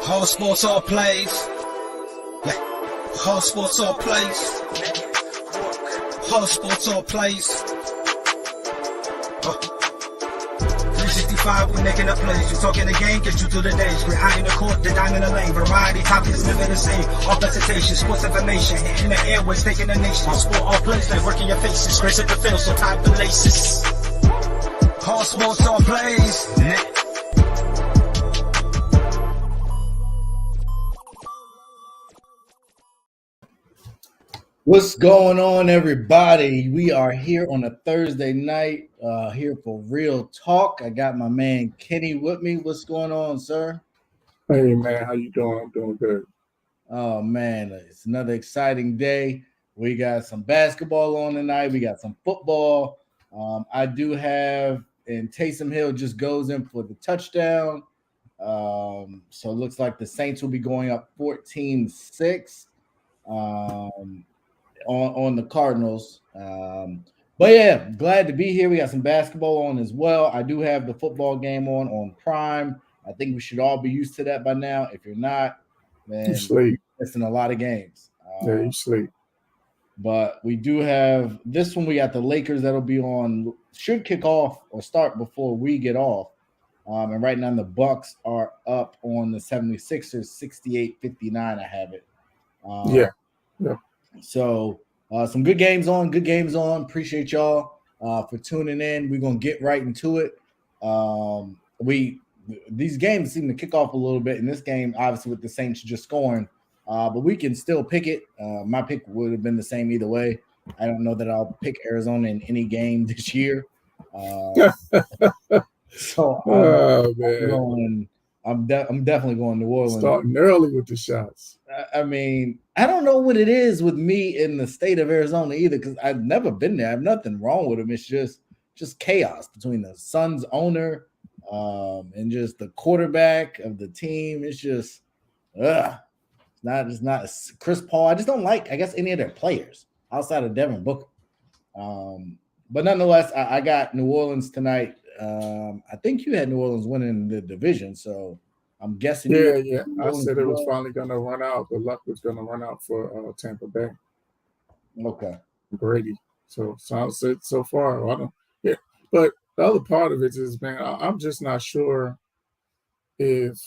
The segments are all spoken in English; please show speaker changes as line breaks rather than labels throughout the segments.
Whole sports all plays. Yeah. Whole sports all plays. Whole sports all plays. 365, we making up plays. You talking the game, get you through the days. We're high in the court, the dime in the lane. Variety topics, living the same. All presentation, sports information. Hitting the airways, taking the nation. Sport all plays, like working your faces. Grace at the field, so tie the laces. Whole sports all plays. Yeah.
What's going on, everybody? We are here on a Thursday night, here for Real Talk. I got my man Kenny with me. What's going on, sir?
Hey, man, how you doing? I'm doing good.
Oh, man, it's another exciting day. We got some basketball on tonight. We got some football. I do have, and Taysom Hill just goes in for the touchdown. So it looks like the Saints will be going up 14-6. On the Cardinals. But yeah, glad to be here. We got some basketball on as well. I do have the football game on Prime. I think we should all be used to that by now. If you're not, man,
you sleep.
Missing a lot of games.
Yeah, you sleep.
But we do have this one. We got the Lakers that'll be on, should kick off or start before we get off. And right now the Bucks are up on the 76ers, 68-59. I have it.
Yeah.
So some good games on. Appreciate y'all for tuning in. We're gonna get right into it. These games seem to kick off a little bit in this game, obviously with the Saints just scoring, but we can still pick it. My pick would have been the same either way. I don't know that I'll pick Arizona in any game this year. I'm definitely going New Orleans.
Starting early with the shots.
I mean, I don't know what it is with me in the state of Arizona either, because I've never been there. I have nothing wrong with them. It's just chaos between the Suns owner and just the quarterback of the team. It's just, it's not Chris Paul. I just don't like, I guess, any of their players outside of Devin Booker. But nonetheless, I got New Orleans tonight. I think you had New Orleans winning the division, so I'm guessing.
Yeah. I said it was finally going to run out. The luck was going to run out for Tampa Bay.
Okay.
Brady. So sounds it so far. I don't. Yeah, but the other part of it is, man, I'm just not sure if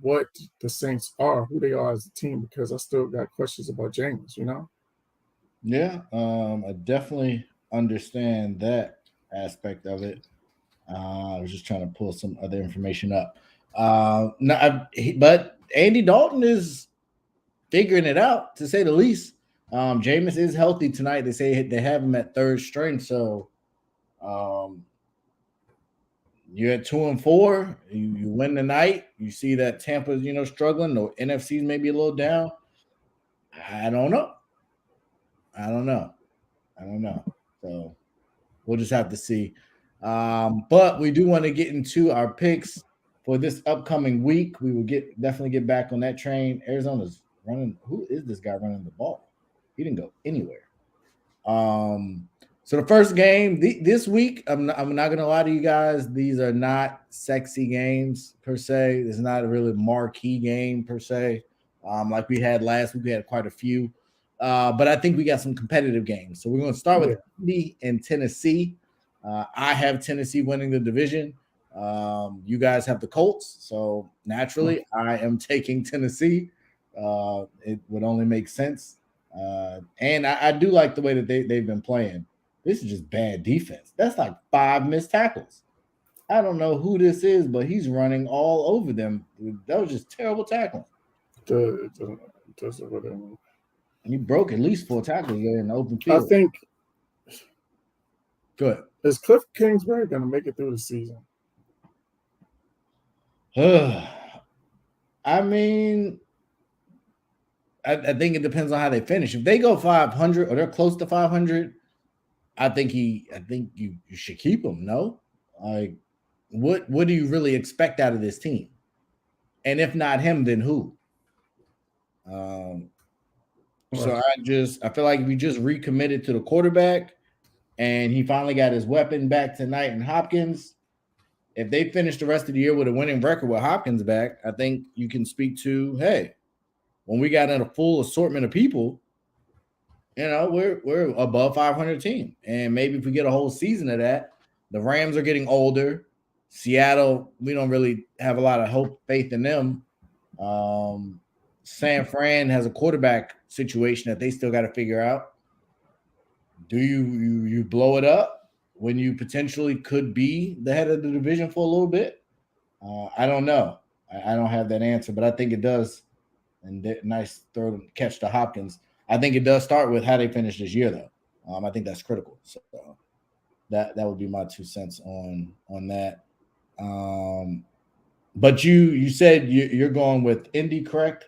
what the Saints are, who they are as a team, because I still got questions about James.
Yeah, I definitely understand that aspect of it. I was just trying to pull some other information up. But Andy Dalton is figuring it out, to say the least. Jameis is healthy tonight. They say they have him at third string. So you're at 2-4. You win the night. You see that Tampa's, struggling. The NFC's maybe a little down. I don't know. So we'll just have to see. But we do want to get into our picks for this upcoming week. We will definitely get back on that train. Arizona's running. Who is this guy running the ball? He didn't go anywhere. So the first game this week, I'm not gonna lie to you guys. These are not sexy games per se. It's not a really marquee game per se. Like we had last week, we had quite a few. But I think we got some competitive games. So we're going to start with Indy and Tennessee. I have Tennessee winning the division. You guys have the Colts. So naturally, I am taking Tennessee. It would only make sense. And I do like the way that they've been playing. This is just bad defense. That's like 5 missed tackles. I don't know who this is, but he's running all over them. That was just terrible tackling. You broke at least 4 tackles there in the open field.
I think.
Good.
Is Cliff Kingsbury going to make it through the season?
I mean, I think it depends on how they finish. If they go 500 or they're close to 500, I think you should keep him. No, like what do you really expect out of this team? And if not him, then who? So I feel like if you just recommitted to the quarterback and he finally got his weapon back tonight in Hopkins, if they finish the rest of the year with a winning record with Hopkins back, I think you can speak to, hey, when we got in a full assortment of people, we're above 500 team. And maybe if we get a whole season of that, the Rams are getting older. Seattle, we don't really have a lot of faith in them. San Fran has a quarterback situation that they still got to figure out. Do you blow it up when you potentially could be the head of the division for a little bit? I don't know. I don't have that answer, but I think it does. And nice catch to Hopkins. I think it does start with how they finish this year, though. I think that's critical. So that would be my 2 cents on that. But you said you're going with Indy, correct?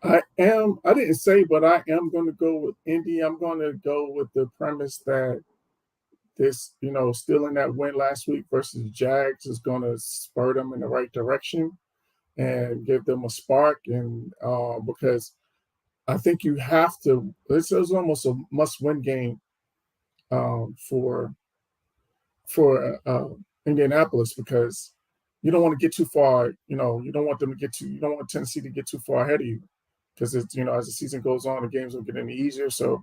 I am. I didn't say, but I am going to go with Indy. I'm going to go with the premise that this, stealing that win last week versus the Jags is going to spur them in the right direction and give them a spark. And because I think you have to, this is almost a must-win game for Indianapolis, because you don't want to get too far. You don't want Tennessee to get too far ahead of you, because it's, as the season goes on, the games will get any easier. So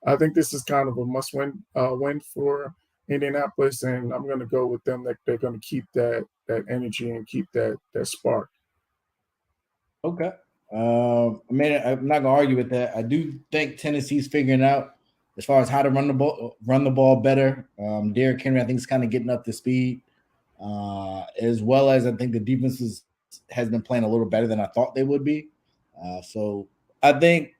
I think this is kind of a must-win win for Indianapolis, and I'm going to go with them that they're going to keep that energy and keep that spark.
Okay. I'm not gonna argue with that. I do think Tennessee's figuring out as far as how to run the ball better. Derrick Henry, I think, is kind of getting up to speed, as well as I think the defense has been playing a little better than I thought they would be. So I think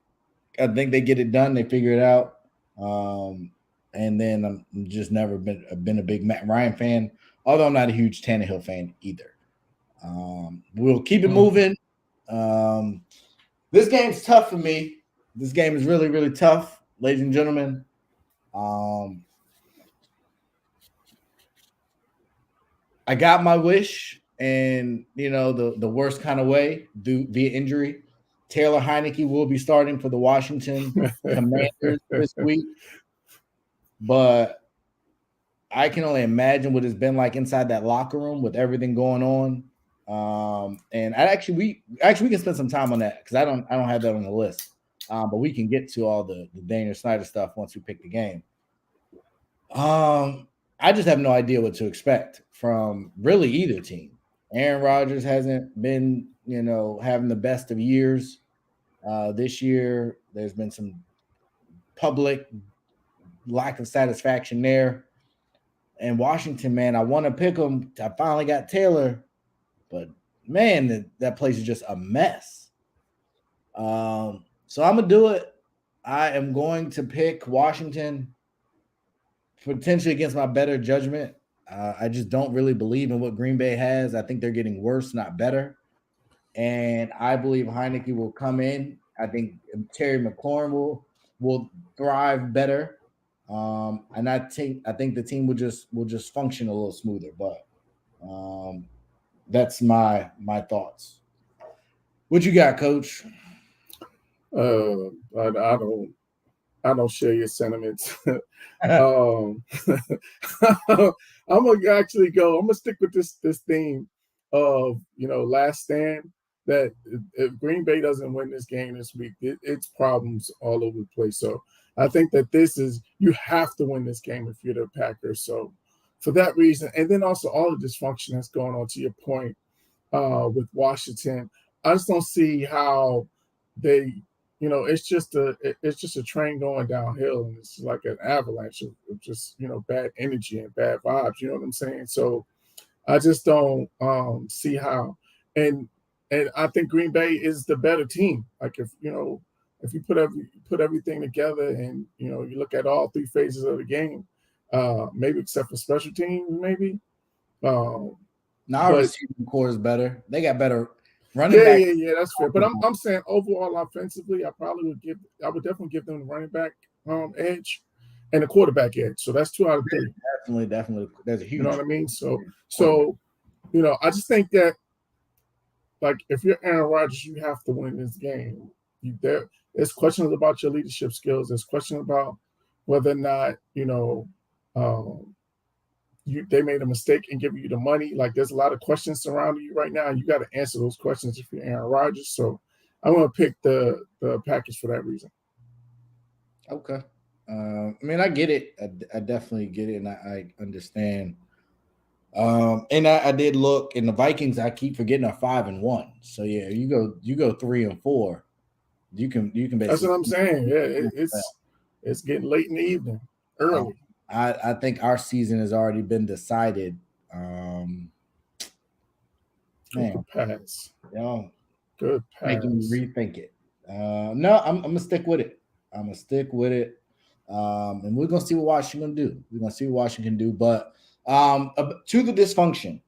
they get it done. They figure it out. And then I'm just never been a big Matt Ryan fan, although I'm not a huge Tannehill fan either. We'll keep it moving. This game's tough for me. This game is really, really tough, ladies and gentlemen. I got my wish, and the worst kind of way, via injury. Taylor Heineke will be starting for the Washington Commanders this week, but I can only imagine what it's been like inside that locker room with everything going on. And we can spend some time on that, because I don't have that on the list. But we can get to all the Daniel Snyder stuff once we pick the game. I just have no idea what to expect from really either team. Aaron Rodgers hasn't been, having the best of years. This year, there's been some public lack of satisfaction there. And Washington, man, I want to pick them. I finally got Taylor, but man, that place is just a mess. So I'm gonna do it. I am going to pick Washington, potentially against my better judgment. I just don't really believe in what Green Bay has. I think they're getting worse, not better. And I believe Heineke will come in. I think Terry McLaurin will thrive better. And I think the team will just function a little smoother. But that's my thoughts. What you got, Coach?
I don't share your sentiments. I'm gonna stick with this theme of last stand. That if Green Bay doesn't win this game this week, it's problems all over the place. So I think that you have to win this game if you're the Packers. So for that reason, and then also all the dysfunction that's going on, to your point, with Washington, I just don't see how they, it's just a train going downhill, and it's like an avalanche of just, bad energy and bad vibes. You know what I'm saying? So I just don't see how. And I think Green Bay is the better team. Like if you put everything together and you look at all three phases of the game, maybe except for special teams, maybe.
Our receiving core is better. They got better running back.
Yeah, that's fair. But I'm saying overall offensively, I would definitely give them the running back edge and the quarterback edge. So that's 2 out of 3.
Definitely. That's a huge.
You know what I mean? So I just think that, like, if you're Aaron Rodgers, you have to win this game. There's questions about your leadership skills. There's questions about whether or not they made a mistake in giving you the money. Like there's a lot of questions surrounding you right now, and you got to answer those questions if you're Aaron Rodgers. So I'm going to pick the Packers for that reason.
Okay. I mean, I get it. I definitely get it, and I understand. And I did look, and the Vikings, I keep forgetting, are 5-1. So yeah, you go 3-4. You can basically.
That's what I'm saying. Yeah, it's getting late in the evening, early.
I think our season has already been decided.
Good pass.
You know,
good pass.
Making me rethink it. No, I'm gonna stick with it. And we're gonna see what Washington do. We're gonna see what Washington do. But to the dysfunction.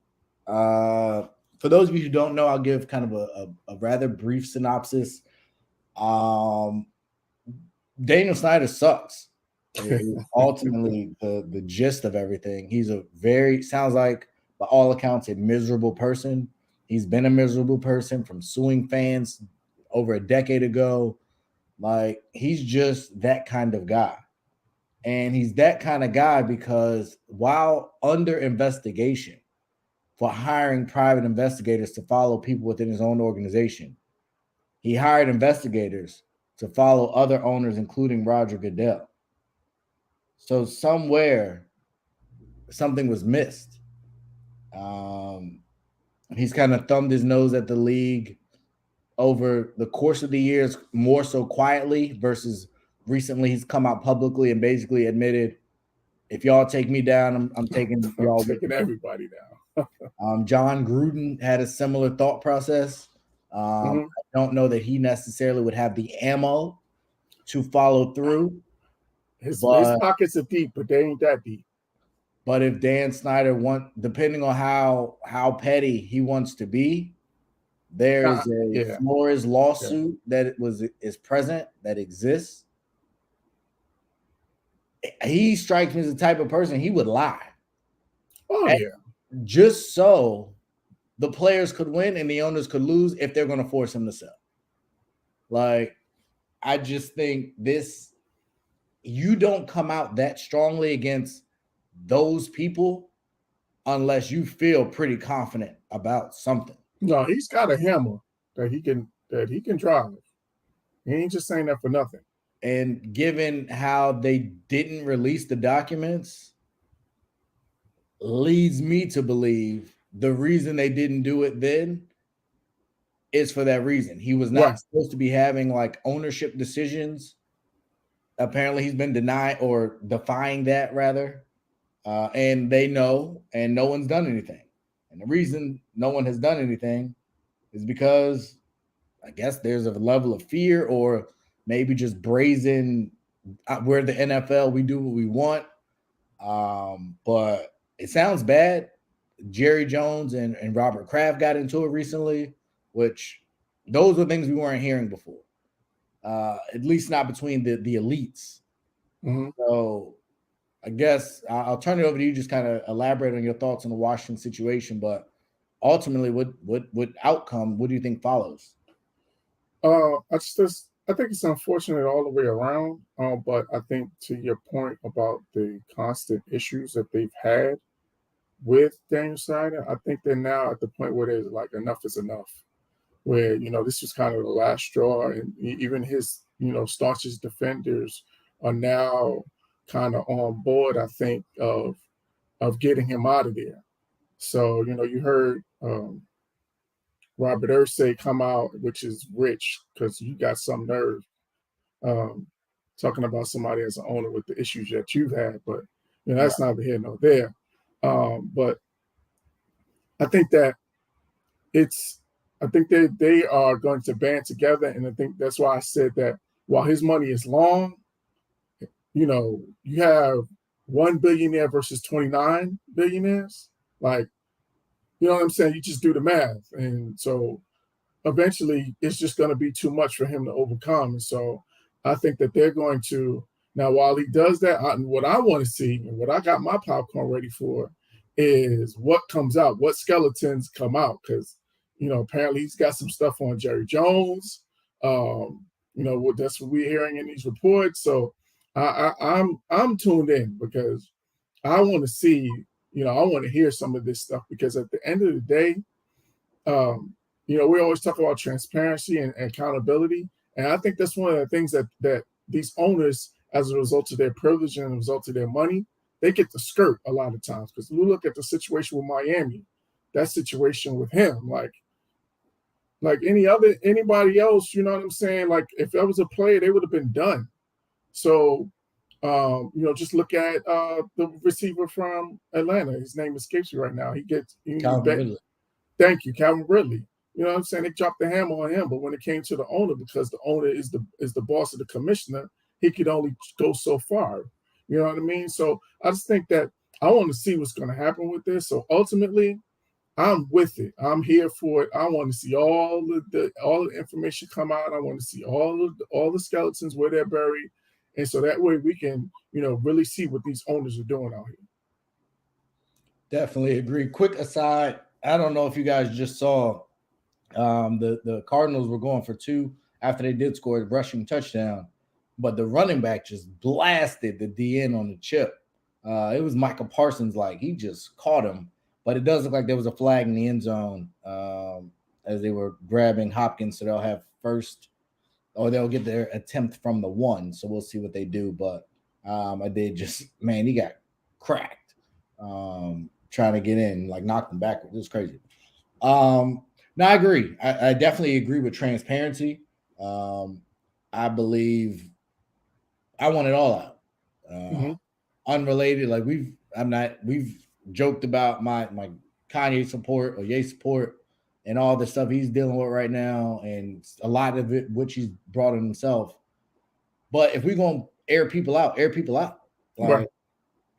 For those of you who don't know, I'll give kind of a rather brief synopsis. Daniel Snyder sucks. Ultimately, the gist of everything. He's sounds like, by all accounts, a miserable person. He's been a miserable person from suing fans over a decade ago. Like, he's just that kind of guy. And he's that kind of guy because while under investigation for hiring private investigators to follow people within his own organization, he hired investigators to follow other owners, including Roger Goodell. So somewhere, something was missed. He's kind of thumbed his nose at the league over the course of the years, more so quietly versus recently he's come out publicly and basically admitted, if y'all take me down, I'm taking y'all.
I'm taking everybody down.
John Gruden had a similar thought process. I don't know that he necessarily would have the ammo to follow through.
His pockets are deep, but they ain't that deep.
But if Dan Snyder depending on how petty he wants to be, there is a Flores lawsuit that is present, that exists. He strikes me as the type of person he would lie.
Oh, yeah.
Just so the players could win and the owners could lose if they're going to force him to sell. Like, I just think you don't come out that strongly against those people unless you feel pretty confident about something.
No, he's got a hammer that he can drive. He ain't just saying that for nothing.
And given how they didn't release the documents, leads me to believe the reason they didn't do it then is for that reason. He was not supposed to be having like ownership decisions. Apparently he's been denied or defying that rather. And they know, and no one's done anything. And the reason no one has done anything is because I guess there's a level of fear or maybe just brazen, we're the NFL, we do what we want. But it sounds bad. Jerry Jones and Robert Kraft got into it recently, which those were things we weren't hearing before. At least not between the elites.
Mm-hmm.
So I guess I'll turn it over to you, just kind of elaborate on your thoughts on the Washington situation. But ultimately, what outcome, what do you think follows?
I think it's unfortunate all the way around. But I think to your point about the constant issues that they've had with Daniel Snyder, I think they're now at the point where there's like enough is enough. Where, this was kind of the last straw, and even his, staunchest defenders are now kind of on board, I think, of getting him out of there. So, you heard Robert Irsay come out, which is rich because you got some nerve talking about somebody as an owner with the issues that you've had, but that's neither here nor there. But I think that they are going to band together, and I think that's why I said that while his money is long, you have one billionaire versus 29 billionaires. Like, you know what I'm saying? You just do the math. And so eventually it's just going to be too much for him to overcome. And so I think that they're going to, now while he does that, what I want to see and what I got my popcorn ready for is what comes out, what skeletons come out. Because, apparently he's got some stuff on Jerry Jones. That's what we're hearing in these reports. So I'm tuned in because I want to see, I want to hear some of this stuff, because at the end of the day, we always talk about transparency and accountability. And I think that's one of the things that these owners, as a result of their privilege and a result of their money, they get the skirt a lot of times. Because we look at the situation with Miami, that situation with him, like anybody else, you know what I'm saying? Like, if that was a player, they would have been done. So, just look at the receiver from Atlanta. His name escapes me right now.
Calvin Ridley.
Thank you, Calvin Ridley. You know what I'm saying? They dropped the hammer on him, but when it came to the owner, because the owner is the boss of the commissioner, he could only go so far. You know what I mean? So I just think that I want to see what's going to happen with this. So ultimately, I'm with it. I'm here for it. I want to see all the information come out. I want to see all the skeletons where they're buried, and so that way we can, really see what these owners are doing out here.
Definitely agree. Quick aside, I don't know if you guys just saw the Cardinals were going for 2 after they did score a rushing touchdown, but the running back just blasted the DN on the chip. It was Michael Parsons, like he just caught him, but it does look like there was a flag in the end zone as they were grabbing Hopkins, so they'll have first, or they'll get their attempt from the 1. So we'll see what they do. But I did just, man, he got cracked trying to get in, like knocked him backwards. It was crazy. No, I agree. I definitely agree with transparency. I believe I want it all out. Unrelated, like we've joked about my Kanye support or Ye support and all the stuff he's dealing with right now, and a lot of it which he's brought on himself. But if we're gonna air people out. Like,
Right.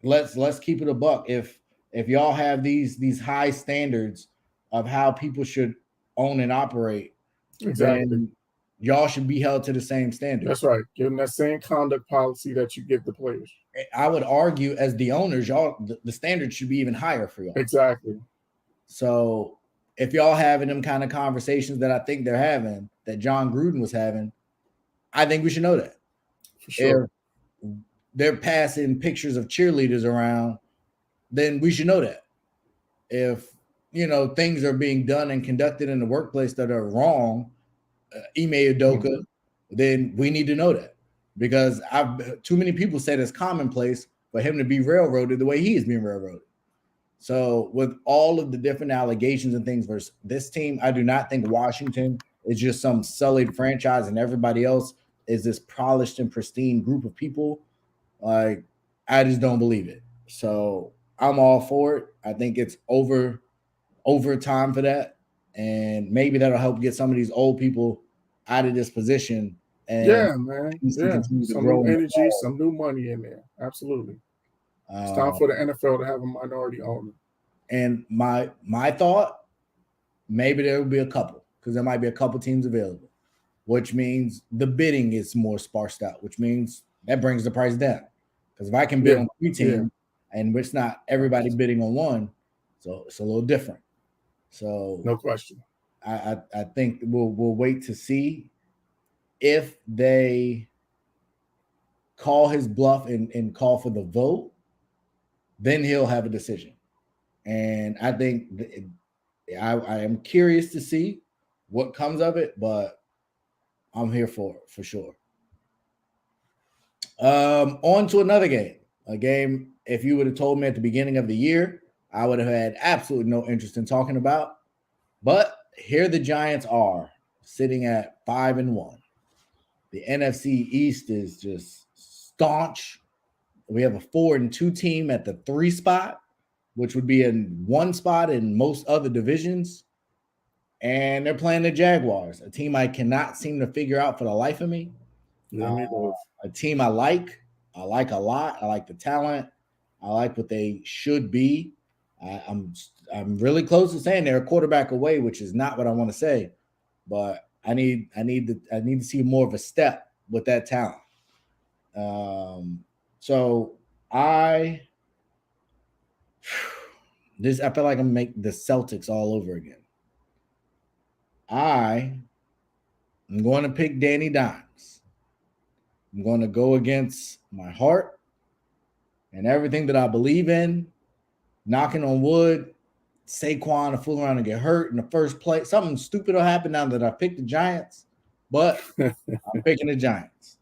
Let's keep it a buck. If y'all have these high standards of how people should own and operate,
Exactly.
then y'all should be held to the same standard.
That's right. Give them that same conduct policy that you give the players.
I would argue, as the owners, y'all the standard should be even higher for y'all.
Exactly.
So if y'all having them kind of conversations that I think they're having, that John Gruden was having, I think we should know that.
For sure.
If they're passing pictures of cheerleaders around, then we should know that. If things are being done and conducted in the workplace that are wrong, Ime Udoka, then we need to know that, because too many people said it's commonplace for him to be railroaded the way he is being railroaded. So with all of the different allegations and things versus this team, I do not think Washington is just some sullied franchise and everybody else is this polished and pristine group of people. Like, I just don't believe it. So I'm all for it. I think it's over time for that. And maybe that'll help get some of these old people out of this position. And
yeah, man. Yeah. Some new energy, some new money in there. Absolutely. It's time for the NFL to have a minority owner.
And my thought, maybe there will be a couple, because there might be a couple teams available, which means the bidding is more sparsed out, which means that brings the price down. Because if I can bid on 3 teams and it's not everybody bidding on 1, so it's a little different. So
no question.
I think we'll wait to see if they call his bluff and call for the vote. Then he'll have a decision. And I think I am curious to see what comes of it, but I'm here for it for sure. On to another game. A game, if you would have told me at the beginning of the year, I would have had absolutely no interest in talking about. But here the Giants are, sitting at 5-1. The NFC East is just staunch. We have a 4-2 team at the 3 spot, which would be in 1 spot in most other divisions. And they're playing the Jaguars, a team I cannot seem to figure out for the life of me. A team I like a lot. I like the talent. I like what they should be. I'm really close to saying they're a quarterback away, which is not what I want to say, but I need to see more of a step with that talent. So I feel like I'm making the Celtics all over again. I am going to pick Danny Dimes. I'm going to go against my heart and everything that I believe in, knocking on wood, Saquon will fool around and get hurt in the first play. Something stupid will happen now that I picked the Giants, but I'm picking the Giants.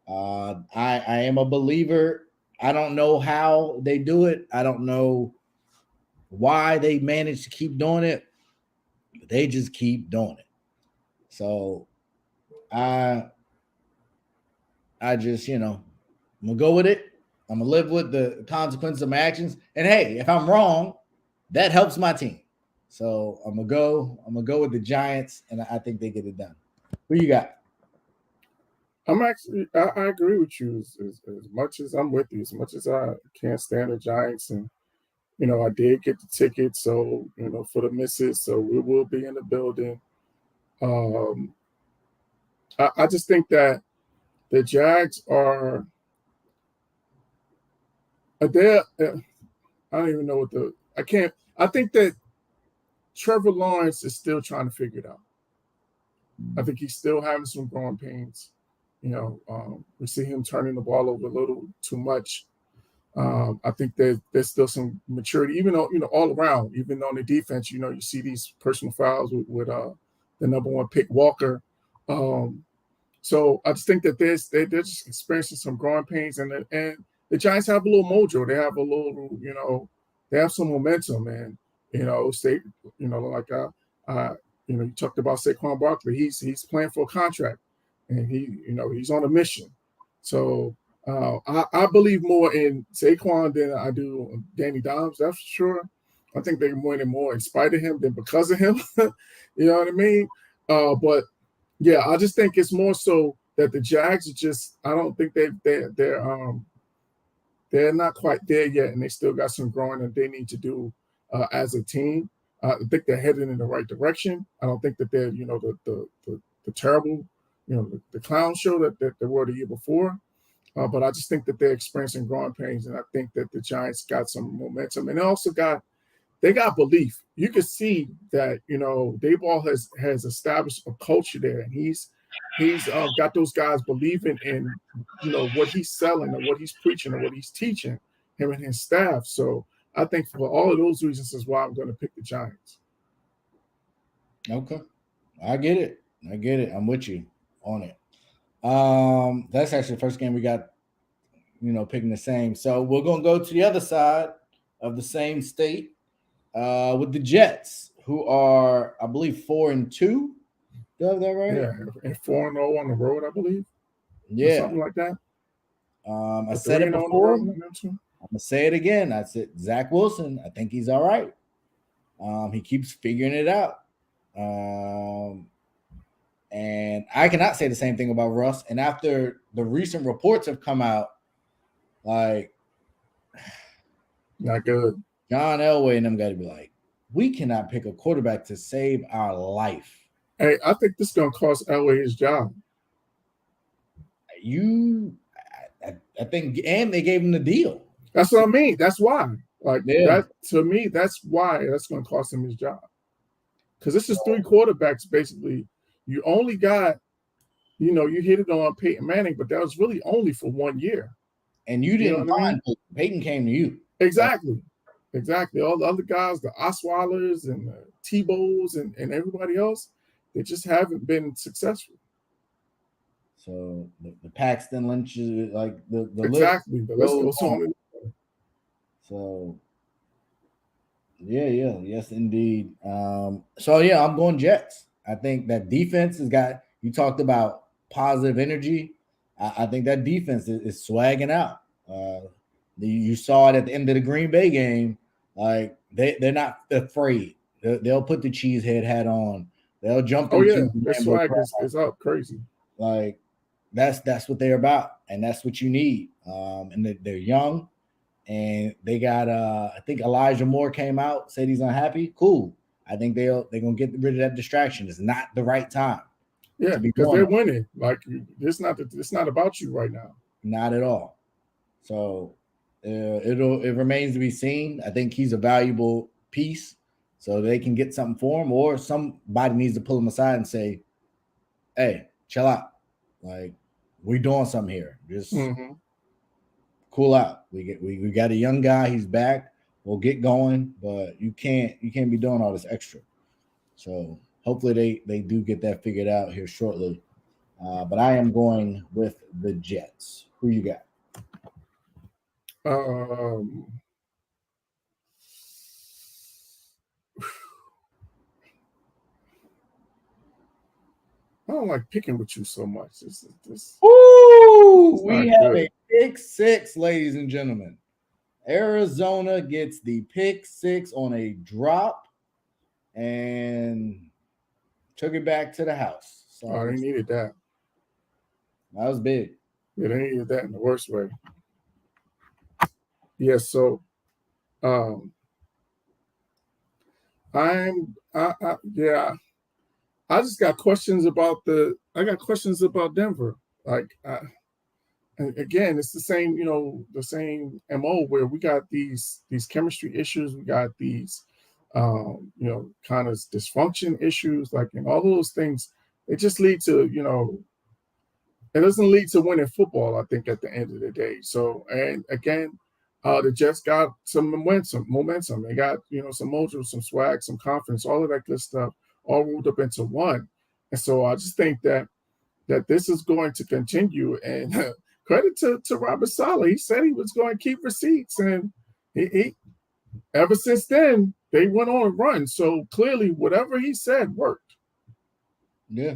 I am a believer. I don't know how they do it. I don't know why they manage to keep doing it, but they just keep doing it. So I just, I'm gonna go with it. I'm gonna live with the consequences of my actions. And hey, if I'm wrong, that helps my team. So I'm gonna go with the Giants, and I think they get it done. Who you got?
I agree with you as much as I'm with you, as much as I can't stand the Giants. And, I did get the ticket, so, for the misses, so we will be in the building. I just think that the Jags are there. I don't even know I think that Trevor Lawrence is still trying to figure it out. I think he's still having some growing pains. We see him turning the ball over a little too much. I think there's still some maturity, even though, all around, even on the defense, you see these personal fouls with the number one pick, Walker. So I just think that they're just experiencing some growing pains, and the Giants have a little mojo. They have a little, they have some momentum, and you talked about Saquon Barkley. He's playing for a contract, and he's on a mission. So I believe more in Saquon than I do Danny Dimes. That's for sure. I think they're winning more in spite of him than because of him. You know what I mean? But yeah, I just think it's more so that the Jags are just. I don't think they're not quite there yet, and they still got some growing that they need to do as a team. I think they're heading in the right direction. I don't think that they're the terrible, the clown show that they were the year before. But I just think that they're experiencing growing pains, and I think that the Giants got some momentum, and they got belief. You can see that Daboll has established a culture there, and he's got those guys believing in what he's selling and what he's preaching and what he's teaching, him and his staff. So I think for all of those reasons is why I'm going to pick the Giants.
Okay, I get it. I'm with you on it. That's actually the first game we got, picking the same. So we're gonna go to the other side of the same state with the Jets, who are, I believe, 4-2. Do you have that right?
Yeah, and 4-0 on the road, I believe.
Yeah,
or something like that.
I said it before. I'm gonna say it again. I said Zach Wilson. I think he's all right. He keeps figuring it out. And I cannot say the same thing about Russ. And after the recent reports have come out, like,
not good.
John Elway and them got to be like, we cannot pick a quarterback to save our life.
Hey, I think this is going to cost Elway his job.
I think, and they gave him the deal.
That's what I mean. That's why. That to me, that's why that's going to cost him his job. Because this is 3 quarterbacks, basically. You only got, you hit it on Peyton Manning, but that was really only for 1 year.
And you didn't find Peyton came to you.
Exactly. All the other guys, the Osweilers and the Tebows and everybody else, they just haven't been successful.
So the Paxton Lynch, like the
exactly.
List
the list goes on.
So yes, indeed. So yeah, I'm going Jets. I think that defense has got. You talked about positive energy. I think that defense is swagging out. You saw it at the end of the Green Bay game. Like they're not afraid. They'll put the cheesehead hat on. They'll jump.
Oh yeah, their swag is up crazy.
Like that's what they're about, and that's what you need. And they're young, and they got. I think Elijah Moore came out, said he's unhappy. Cool. I think they're gonna get rid of that distraction. It's not the right time.
Yeah, because they're winning. Like it's not about you right now.
Not at all. So it remains to be seen. I think he's a valuable piece, so they can get something for him, or somebody needs to pull him aside and say, "Hey, chill out. Like we're doing something here. Just cool out. We got a young guy. He's back. will get going, but you can't be doing all this extra. So hopefully they do get that figured out here shortly. But I am going with the Jets. Who you got?
I don't like picking with you so much.
We have a pick six, ladies and gentlemen. Arizona gets the pick six on a drop and took it back to the house. So
they needed that.
That was big.
Yeah, they needed that in the worst way. Yeah, so I just got questions about Denver. Like, again, it's the same, the same MO where we got these chemistry issues, we got these, kind of dysfunction issues, like, and all those things. It just lead to, it doesn't lead to winning football, I think, at the end of the day. So, and again, the Jets got some momentum. They got, some mojo, some swag, some confidence, all of that good stuff, all rolled up into one. And so I just think that this is going to continue. And credit to Robert Saleh. He said he was going to keep receipts. And he ever since then, they went on a run. So clearly, whatever he said worked.
Yeah,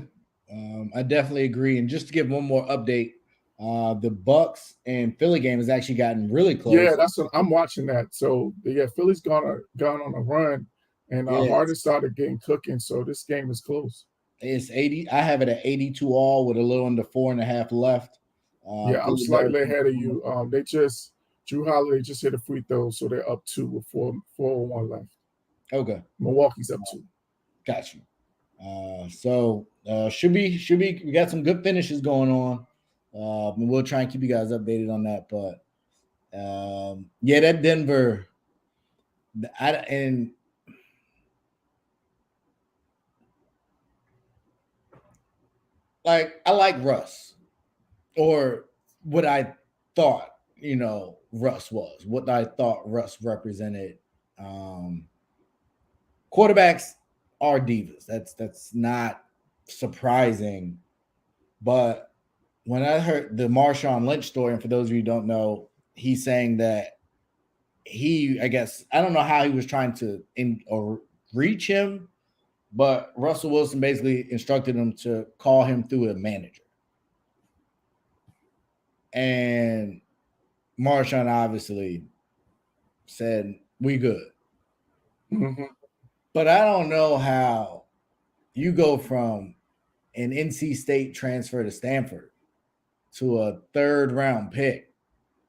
I definitely agree. And just to give one more update, the Bucks and Philly game has actually gotten really close.
Yeah, that's what I'm watching that. So yeah, Philly's gone on a run, and Harden started getting cooking. So this game is close.
It's 80. I have it at 82 all with a little under 4.5 left.
I'm slightly ahead of you. Drew Holiday just hit a free throw, so they're up 2 with 4:01 left.
Okay,
Milwaukee's up 2.
Got you. So should be we got some good finishes going on. And we'll try and keep you guys updated on that. But that Denver, I like Russ, or what I thought, Russ was, what I thought Russ represented. Quarterbacks are divas. That's not surprising. But when I heard the Marshawn Lynch story, and for those of you who don't know, he's saying that I don't know how he was trying to reach him, but Russell Wilson basically instructed him to call him through a manager. And Marshawn obviously said, "We good."
Mm-hmm.
But I don't know how you go from an NC State transfer to Stanford to a 3rd round pick.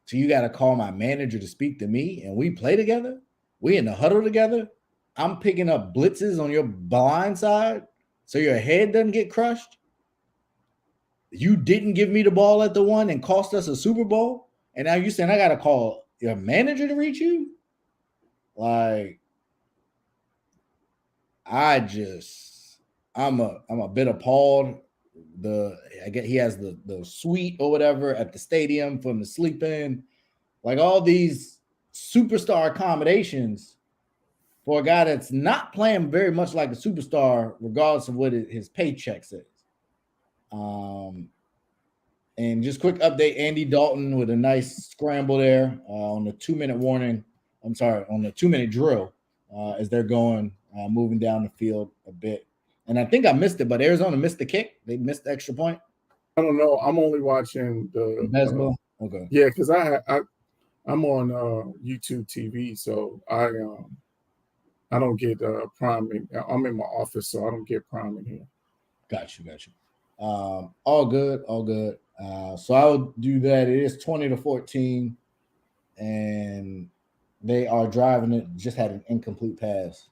So you got to call my manager to speak to me, and we play together. We in the huddle together. I'm picking up blitzes on your blind side so your head doesn't get crushed. You didn't give me the ball at the one and cost us a Super Bowl, and now you saying I got to call your manager to reach you? Like, I'm a bit appalled. I get he has the suite or whatever at the stadium for him to sleep in, like all these superstar accommodations for a guy that's not playing very much like a superstar, regardless of what his paycheck says. And just quick update: Andy Dalton with a nice scramble there on the 2-minute warning. On the 2-minute drill as they're going, moving down the field a bit. And I think I missed it, but Arizona missed the kick. They missed the extra point.
I don't know. I'm only watching the
basketball. Okay.
Yeah, because I'm on YouTube TV, so I don't get Prime. I'm in my office, so I don't get Prime in here.
Got you. All good. So I will do that. It is 20-14, and they are driving it. Just had an incomplete pass.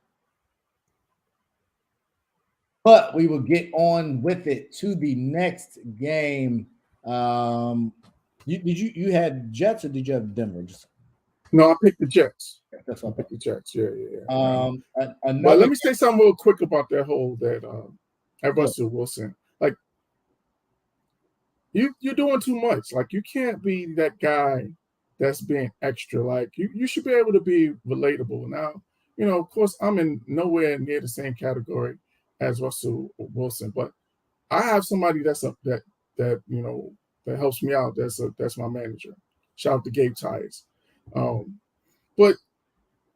But we will get on with it to the next game. You had Jets or did you have Denver?
No, I picked the Jets.
That's what
I picked the Jets. Yeah.
But
let me say something real quick about that Russell Wilson. Like, you're doing too much. Like, you can't be that guy that's being extra. Like you should be able to be relatable. Now, of course, I'm in nowhere near the same category as Russell Wilson, but I have somebody that helps me out. That's my manager. Shout out to Gabe Tyus. But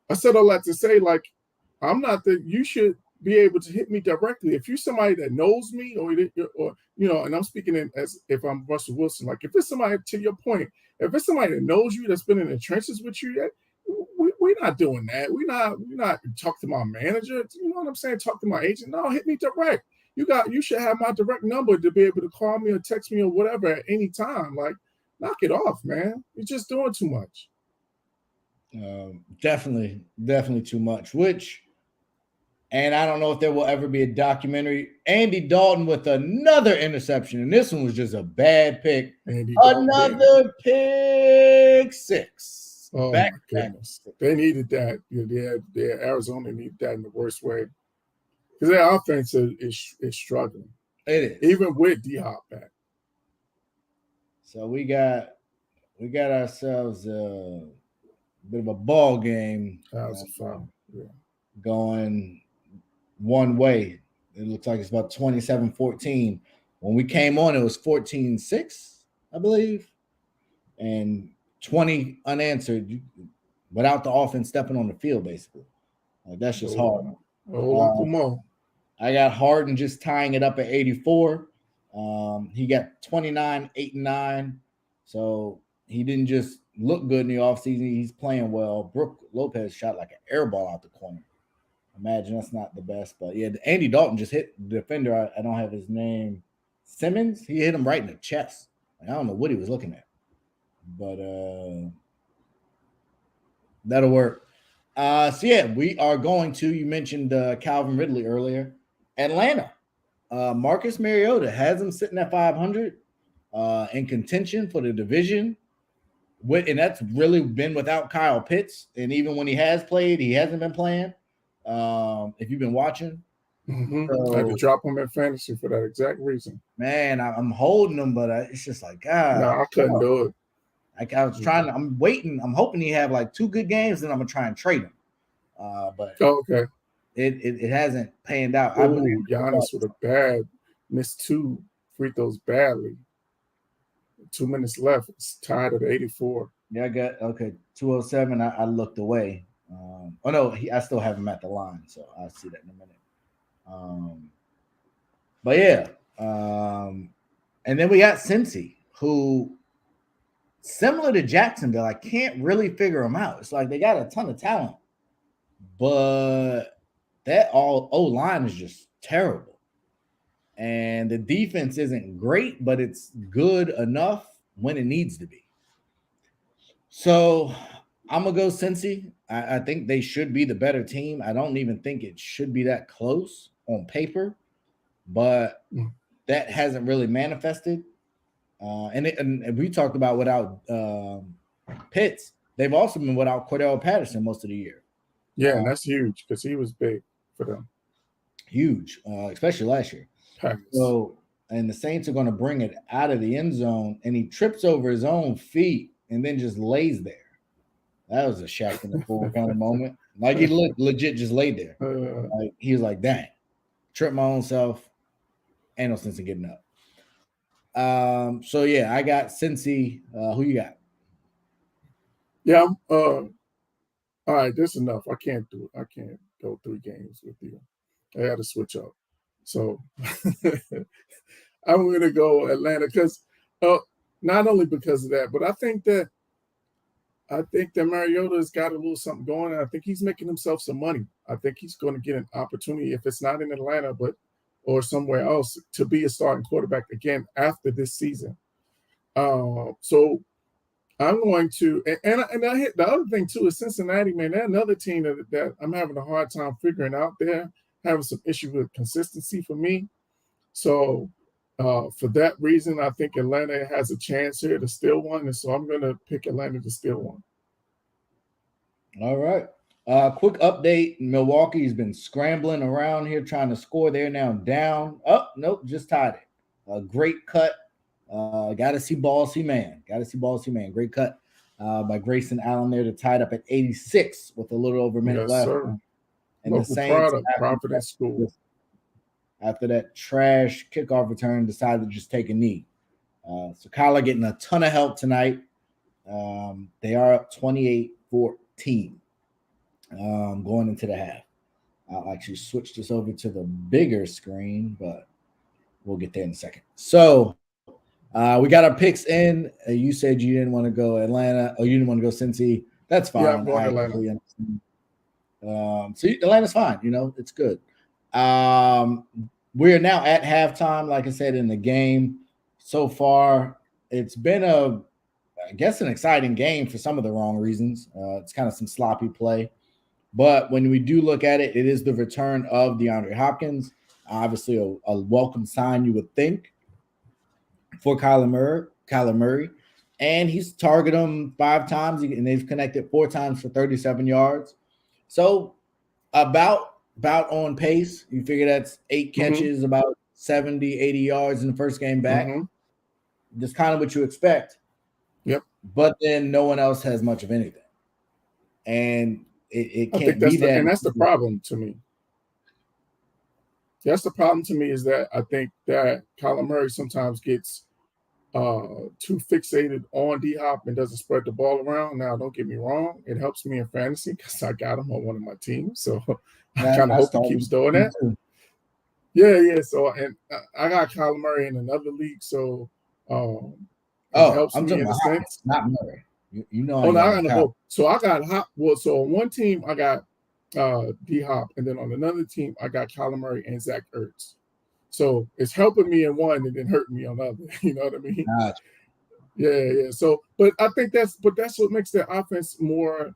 I said all that to say, like, I'm not that you should be able to hit me directly. If you're somebody that knows me, or and I'm speaking as if I'm Russell Wilson, like if it's somebody, to your point, if it's somebody that knows you, that's been in the trenches with you, we're not doing that. We're not talk to my manager. You know what I'm saying? Talk to my agent. No, hit me direct. You should have my direct number to be able to call me or text me or whatever at any time. Like, knock it off, man. You're just doing too much.
Definitely too much. And I don't know if there will ever be a documentary. Andy Dalton with another interception, and this one was just a bad pick. Another pick six.
Oh my goodness, they needed that. Arizona needed that in the worst way because their offense is struggling.
It is,
even with D-Hop back.
So we got ourselves a bit of a ball game.
That was fun. Yeah.
Going one way. It looks like it's about 27-14. When we came on, it was 14-6, I believe, and 20 unanswered without the offense stepping on the field, basically. Like, that's just hard. I got Harden just tying it up at 84. He got 29, 8 and 9. So he didn't just look good in the offseason. He's playing well. Brook Lopez shot like an air ball out the corner. Imagine that's not the best. But yeah, Andy Dalton just hit the defender. I don't have his name. Simmons. He hit him right in the chest. Like, I don't know what he was looking at. But that'll work. So yeah, we are going to, you mentioned Calvin Ridley earlier. Atlanta. Marcus Mariota has him sitting at 500 in contention for the division. And that's really been without Kyle Pitts. And even when he has played, he hasn't been playing. If you've been watching.
Mm-hmm. So, I had to drop him in fantasy for that exact reason.
Man, I'm holding him, but it's just like, God.
No, I couldn't do it.
Like, I was trying, I'm waiting. I'm hoping he have like 2 good games, then I'm going to try and trade him. But
okay.
It hasn't panned out.
Oh, Giannis with a missed 2 free throws badly. 2 minutes left. It's tied at 84.
Yeah, I got 207. I looked away. I still have him at the line, so I'll see that in a minute. But yeah, and then we got Cincy, who, similar to Jacksonville, I can't really figure them out. It's like they got a ton of talent, but that O-line is just terrible. And the defense isn't great, but it's good enough when it needs to be. So I'm going to go Cincy. I think they should be the better team. I don't even think it should be that close on paper, but that hasn't really manifested. And we talked about without Pitts, they've also been without Cordell Patterson most of the year.
Yeah, and that's huge because he was big for them.
Huge, especially last year. So, and the Saints are going to bring it out of the end zone, and he trips over his own feet and then just lays there. That was a Shaq in the Fool kind of moment. Like, he legit just laid there. Like, he was like, dang, tripped my own self. Ain't no sense in getting up. So yeah, I got Cincy. Who you got?
Yeah, all right, this is enough. I can't do it. I can't go 3 games with you. I had to switch up. So I'm gonna go Atlanta because not only because of that, but I think that Mariota's got a little something going, and I think he's making himself some money. I think he's going to get an opportunity, if it's not in Atlanta, or somewhere else, to be a starting quarterback again after this season. So I'm going to, and I hit the other thing too is Cincinnati, man. They're another team that I'm having a hard time figuring out there, having some issue with consistency for me. So for that reason, I think Atlanta has a chance here to steal one, and so I'm going to pick Atlanta to steal one.
All right. Quick update. Milwaukee's been scrambling around here trying to score. They're now down. Oh, nope, just tied it. Great cut. Got to see Ball, see man. Great cut. by Grayson Allen there to tie it up at 86 with a little over a minute
Yes,
left.
sir.
And
Local
the Saints,
product, Providence School.
After that trash kickoff return, decided to just take a knee. So Kyler getting a ton of help tonight. They are up 28-14 going into the half. I'll actually switch this over to the bigger screen, but we'll get there in a second. So we got our picks in. You said you didn't want to go Atlanta, or you didn't want to go Cincy. That's fine.
Yeah, I'm going Atlanta.
So Atlanta's fine. You know, it's good. We're now at halftime. Like I said, in the game so far, it's been I guess an exciting game for some of the wrong reasons. It's kind of some sloppy play. But when we do look at it, it is the return of DeAndre Hopkins. Obviously, a welcome sign, you would think, for Kyler Murray. And he's targeted him 5 times, and they've connected 4 times for 37 yards. So about on pace. You figure that's 8 catches, about 70, 80 yards in the first game back. That's kind of what you expect.
Yep.
But then no one else has much of anything. And it can't be that.
And that's the problem to me. That's the problem to me, is that I think that Kyler Murray sometimes gets too fixated on D-Hop and doesn't spread the ball around. Now, don't get me wrong. It helps me in fantasy because I got him on one of my teams. So I kind of hope he keeps doing that. Yeah. So, and I got Kyler Murray in another league. So it helps
I'm
me
talking
in a
about
sense.
Not Murray. You know.
I got both. So I got so on one team I got D-Hop, and then on another team I got Kyler Murray and Zach Ertz. So it's helping me in one and then hurting me on the other. You know what I mean?
Gotcha.
Yeah. So, but I think that's what makes the offense more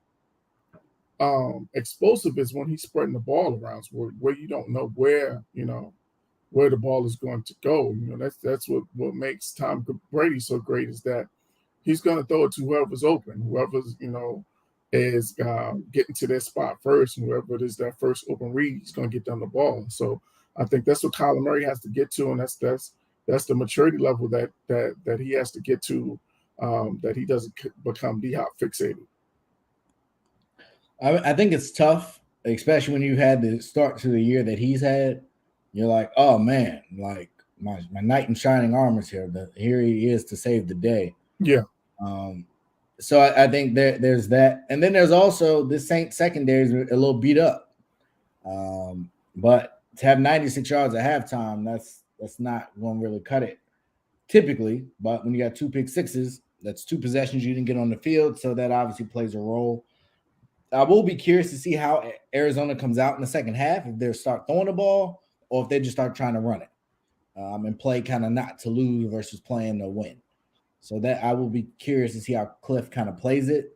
explosive, is when he's spreading the ball around, where you don't know where the ball is going to go. You know, that's what makes Tom Brady so great, is that he's going to throw it to whoever's open, whoever's is getting to their spot first, and whoever it is that first open read, he's going to get them the ball. So I think that's what Kyler Murray has to get to, and that's the maturity level that he has to get to, that he doesn't become D-Hop fixated.
I think it's tough, especially when you've had the start to the year that he's had. You're like, oh man, like my knight in shining armor is here. Here he is to save the day.
Yeah.
So I think there's that, and then there's also this Saints secondary is a little beat up. But to have 96 yards at halftime, that's not going to really cut it typically. But when you got 2 pick sixes, that's 2 possessions you didn't get on the field, so that obviously plays a role. I will be curious to see how Arizona comes out in the second half, if they start throwing the ball or if they just start trying to run it and play kind of not to lose versus playing to win. So that I will be curious to see how Cliff kind of plays it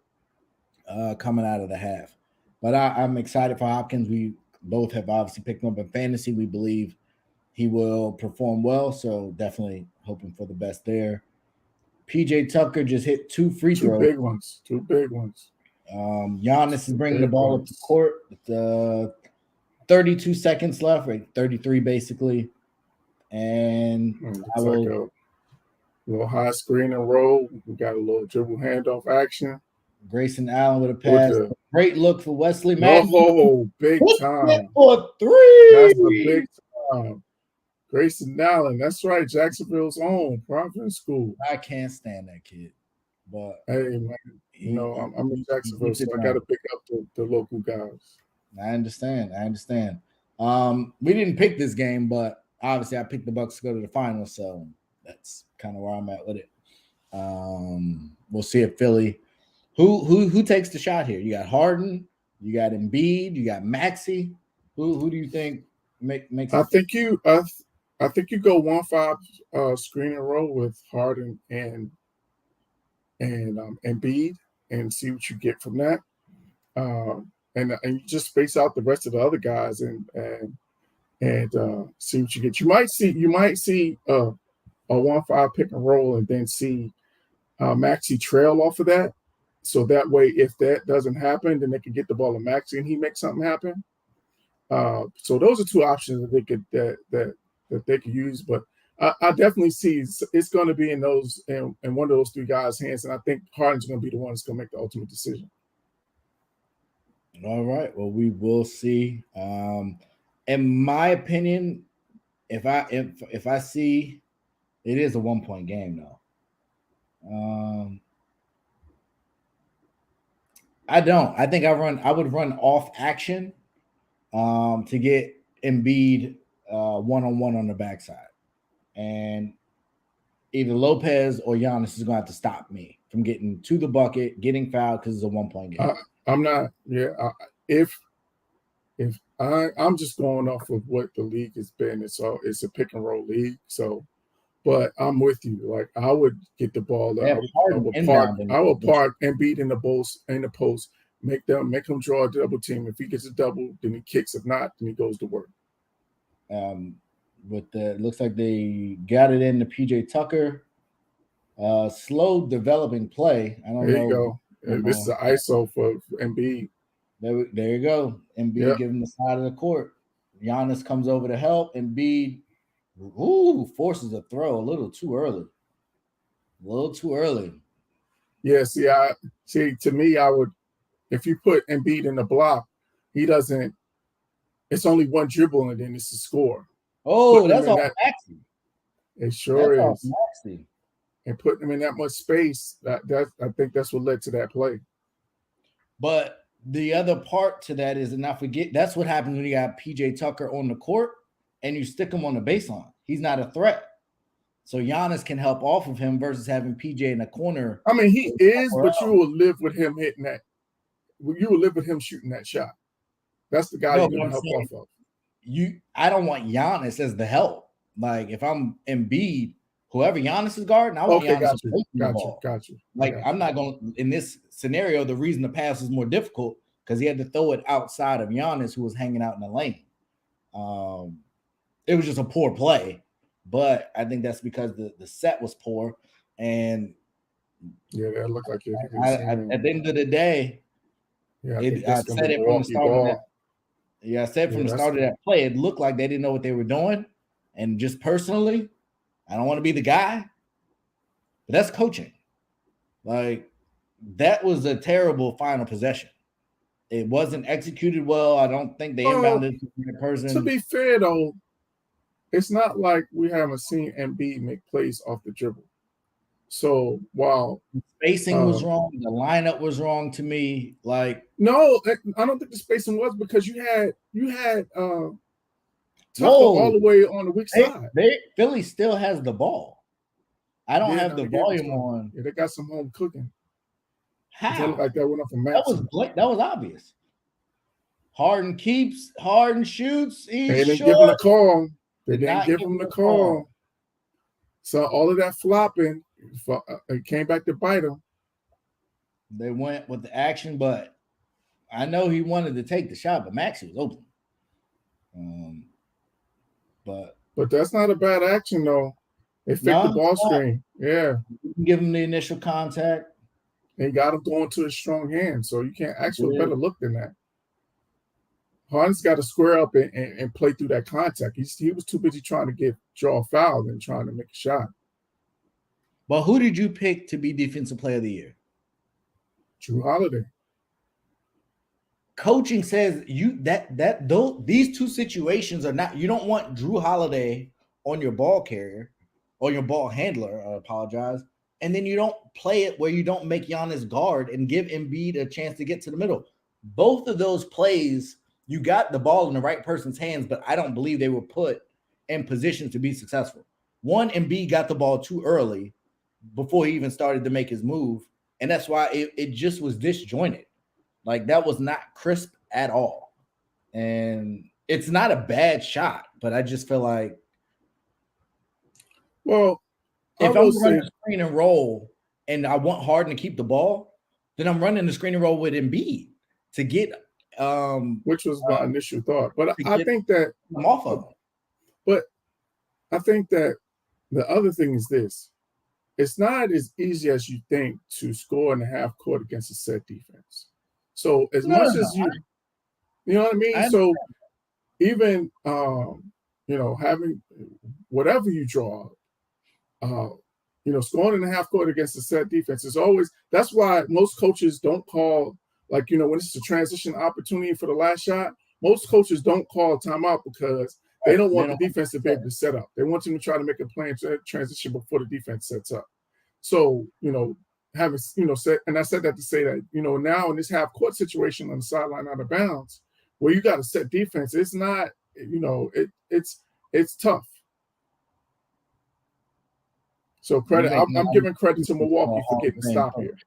coming out of the half. But I'm excited for Hopkins. We both have obviously picked him up in fantasy. We believe he will perform well, so definitely hoping for the best there. PJ Tucker just hit 2 free throws.
2 big ones.
Giannis is bringing the ball up the court with 32 seconds left, right? 33 basically. And
like a little high screen and roll. We got a little dribble handoff action.
Grayson Allen with a pass. Great look for Wesley Matthews.
Oh, big time.
For 3.
That's a big time. Grayson Allen. That's right. Jacksonville's own Providence School.
I can't stand that kid. But
hey, man, I'm in Jacksonville, so I got to pick up the local guys.
I understand. We didn't pick this game, but obviously I picked the Bucks to go to the finals, so that's kind of where I'm at with it. We'll see if Philly. Who takes the shot here? You got Harden, you got Embiid, you got Maxey. Who do you think makes?
I think you go 1-5 screen and roll with Harden and Embiid, and see what you get from that. And you just space out the rest of the other guys and see what you get. You might see a 1-5 pick and roll, and then see Maxey trail off of that. So that way, if that doesn't happen, then they can get the ball to Maxey and he makes something happen. So those are 2 options that they could use. But I definitely see it's going to be in one of those three guys' hands, and I think Harden's going to be the one that's going to make the ultimate decision.
All right. Well, we will see. In my opinion, if I see, it is a 1-point game though. I don't. I think I would run off action to get Embiid one-on-one on the backside. And either Lopez or Giannis is going to have to stop me from getting to the bucket, getting fouled because it's a 1-point game.
I'm not. Yeah. If I'm just going off of what the league has been, it's a pick and roll league. So, but I'm with you. Like I would get the ball. I would park Embiid in the post. Make them draw a double team. If he gets a double, then he kicks. If not, then he goes to work.
But it looks like they got it into PJ Tucker. Slow developing play. I don't know.
There you go. This is an ISO for Embiid.
There you go. Embiid giving the side of the court. Giannis comes over to help. Embiid forces a throw a little too early.
Yeah, see, to me, I would, if you put Embiid in the block, he doesn't, it's only one dribble and then it's a score.
Oh, that's all Maxey.
It sure is. Maxey. And putting him in that much space, I think that's what led to that play.
But the other part to that is, and not forget, that's what happens when you got PJ Tucker on the court and you stick him on the baseline. He's not a threat. So Giannis can help off of him versus having PJ in the corner.
I mean, he is, but you will live with him hitting that. You will live with him shooting that shot. That's the guy you're going to help off of.
I don't want Giannis as the help. Like if I'm Embiid, whoever Giannis is guarding, I want Giannis to play the ball.
Got you.
Like I'm not going in this scenario. The reason the pass was more difficult because he had to throw it outside of Giannis, who was hanging out in the lane. It was just a poor play, but I think that's because the set was poor. And
that looked like it.
At the end of the day, I said it from the start of that. Yeah, I said from the start of that play, it looked like they didn't know what they were doing. And just personally, I don't want to be the guy, but that's coaching. Like, that was a terrible final possession. It wasn't executed well. I don't think they inbounded the person.
To be fair, though, it's not like we haven't seen Embiid make plays off the dribble. So while
spacing was wrong, the lineup was wrong to me. Like,
no, I don't think the spacing was because you had Tucker all the way on the weak side.
Philly still has the ball. I don't have the volume on.
Yeah, they got some home cooking.
How?
It looked like that went up from Matt.
That was obvious. Harden keeps, Harden shoots. They
didn't give him the call. They didn't give him the call. So all of that flopping, it came back to bite him.
They went with the action, but I know he wanted to take the shot, but Maxey was open.
But that's not a bad action, though. They fit the ball screen. Yeah.
You can give him the initial contact.
They got him going to his strong hand, so you can't ask for a better look than that. Harden's got to square up and play through that contact. He was too busy trying to draw a foul than trying to make a shot.
But who did you pick to be Defensive Player of the Year?
Jrue Holiday.
Coaching says these two situations are not. You don't want Jrue Holiday on your ball carrier or your ball handler. I apologize. And then you don't play it where you don't make Giannis guard and give Embiid a chance to get to the middle. Both of those plays, you got the ball in the right person's hands, but I don't believe they were put in position to be successful. One, Embiid got the ball too early before he even started to make his move, and that's why it just was disjointed. Like, that was not crisp at all. And it's not a bad shot, but I just feel like if I'm running a screen and roll and I want Harden to keep the ball, then I'm running the screen and roll with Embiid to get
which was my initial thought. But I think that
I'm off of them.
But I think that the other thing is this. It's not as easy as you think to score in the half court against a set defense. So as much as you know what I mean? So even having whatever you draw, scoring in the half court against a set defense is always. That's why most coaches don't call, like, when it's a transition opportunity for the last shot. Most coaches don't call a timeout because they don't want the defense to be able to set up. They want them to try to make a planned transition before the defense sets up. So, having, said, and I said that to say that, now in this half court situation on the sideline out of bounds, where you got to set defense, it's not, it's tough. So credit, I'm giving credit to Milwaukee for getting a stop here.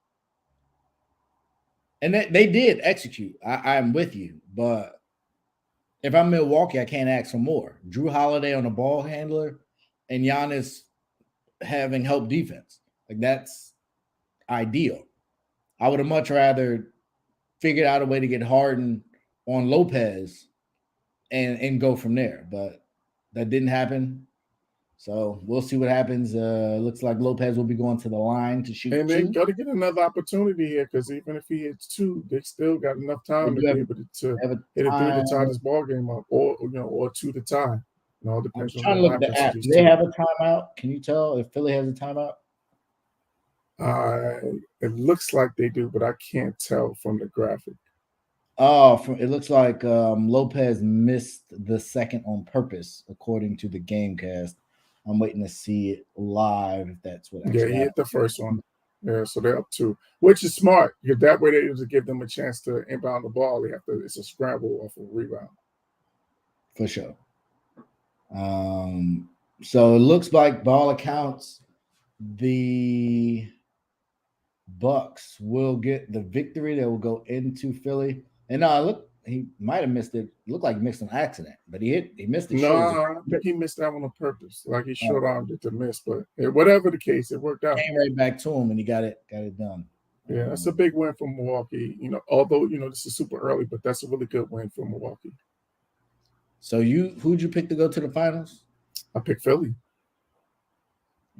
And they did execute. I'm with you, but if I'm Milwaukee, I can't ask for more. Drew Holiday on a ball handler and Giannis having help defense. Like, that's ideal. I would have much rather figured out a way to get Harden on Lopez and go from there, but that didn't happen. So we'll see what happens. Looks like Lopez will be going to the line to shoot.
And they got to get another opportunity here, because even if he hits 2, they still got enough time to be able to hit a 3 to tie this ball game up, or 2 to tie. It all depends on
trying to look at the app. Do they have a timeout? Can you tell if Philly has a timeout?
It looks like they do, but I can't tell from the graphic.
It looks like Lopez missed the second on purpose, according to the Gamecast. I'm waiting to see it live if that's what.
Yeah, he hit the first one. Yeah, so they're up 2, which is smart, because that way they just give them a chance to inbound the ball. It's a scramble off a rebound.
For sure. So it looks like, by all accounts, the Bucks will get the victory. They will go into Philly. And look, he might have missed it. Looked like he missed an accident, but he missed it.
No, I think he missed that one on purpose. Like, he short-armed it to miss, but whatever the case, it worked out.
Came right back to him, and he got it done.
Yeah, that's a big win for Milwaukee. Although this is super early, but that's a really good win for Milwaukee.
So who'd you pick to go to the finals?
I picked Philly.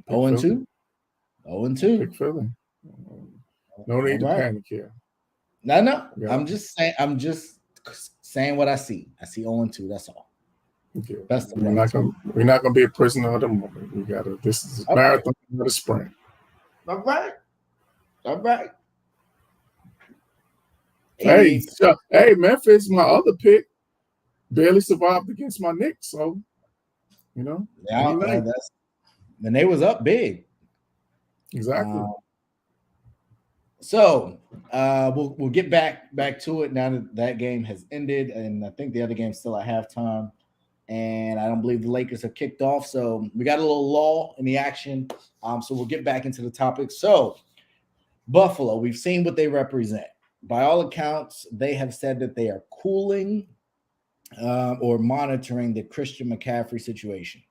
0-2? 0-2.
Pick Philly. No need to panic here.
No. Yeah. I'm just saying what I see. I see 0-2. That's all.
Okay. We're not gonna be a prisoner of the moment. This is a marathon, not a sprint.
All right.
Hey, Memphis, my other pick, barely survived against my Knicks. So,
and they was up big.
Exactly.
So we'll get back to it now that game has ended, and I think the other game's still at halftime, and I don't believe the Lakers have kicked off. So we got a little lull in the action. So we'll get back into the topic. So Buffalo, we've seen what they represent. By all accounts, they have said that they are cooling or monitoring the Christian McCaffrey situation.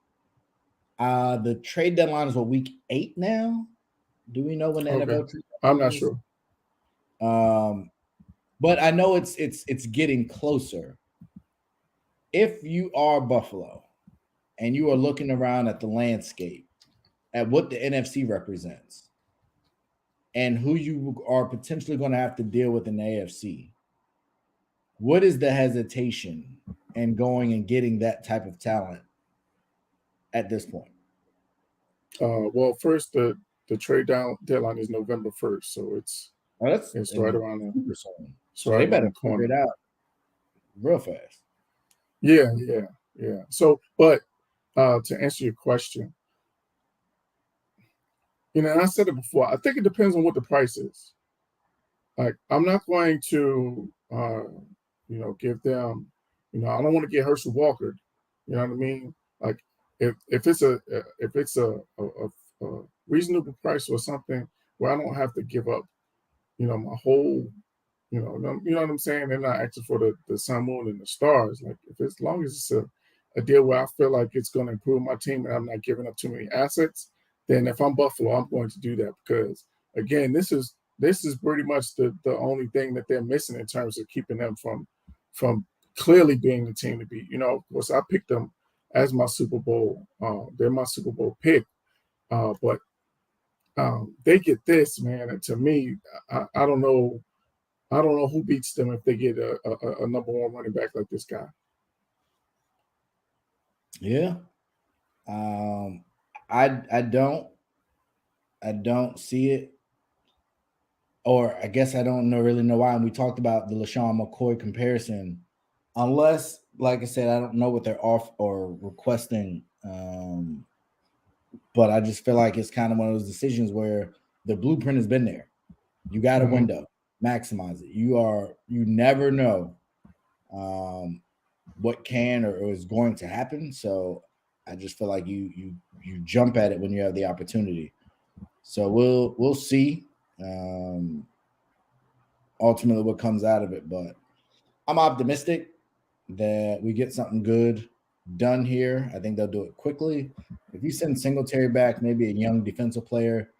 The trade deadline is week 8 now. Do we know when the NFL trade?
I'm not sure.
But I know it's getting closer. If you are Buffalo and you are looking around at the landscape, at what the NFC represents, and who you are potentially going to have to deal with in the AFC, what is the hesitation in going and getting that type of talent at this point?
Well, first, the trade deadline is November 1st, so it's right around there.
So they better figure it out real fast.
Yeah. So, but to answer your question, and I said it before, I think it depends on what the price is. Like, I'm not going to, give them, I don't want to get Herschel Walker. You know what I mean? Like, if it's a reasonable price or something where I don't have to give up, my whole, you know what I'm saying? They're not asking for the sun, moon, and the stars. Like, as long as it's a deal where I feel like it's going to improve my team and I'm not giving up too many assets, then if I'm Buffalo, I'm going to do that, because again, this is pretty much the only thing that they're missing in terms of keeping them from clearly being the team to beat. Of course, I picked them as my Super Bowl. They're my Super Bowl pick. But they get this, man. And to me, I don't know who beats them if they get a number one running back like this guy.
Yeah. I don't see it, or I guess I don't really know why. And we talked about the LaShawn McCoy comparison, unless, like I said, I don't know what they're off or requesting. But I just feel like it's kind of one of those decisions where the blueprint has been there. You got a window, maximize it. You never know what can or is going to happen. So I just feel like you jump at it when you have the opportunity. So we'll see ultimately what comes out of it. But I'm optimistic that we get something good done here. I think they'll do it quickly. If you send Singletary back, maybe a young defensive player,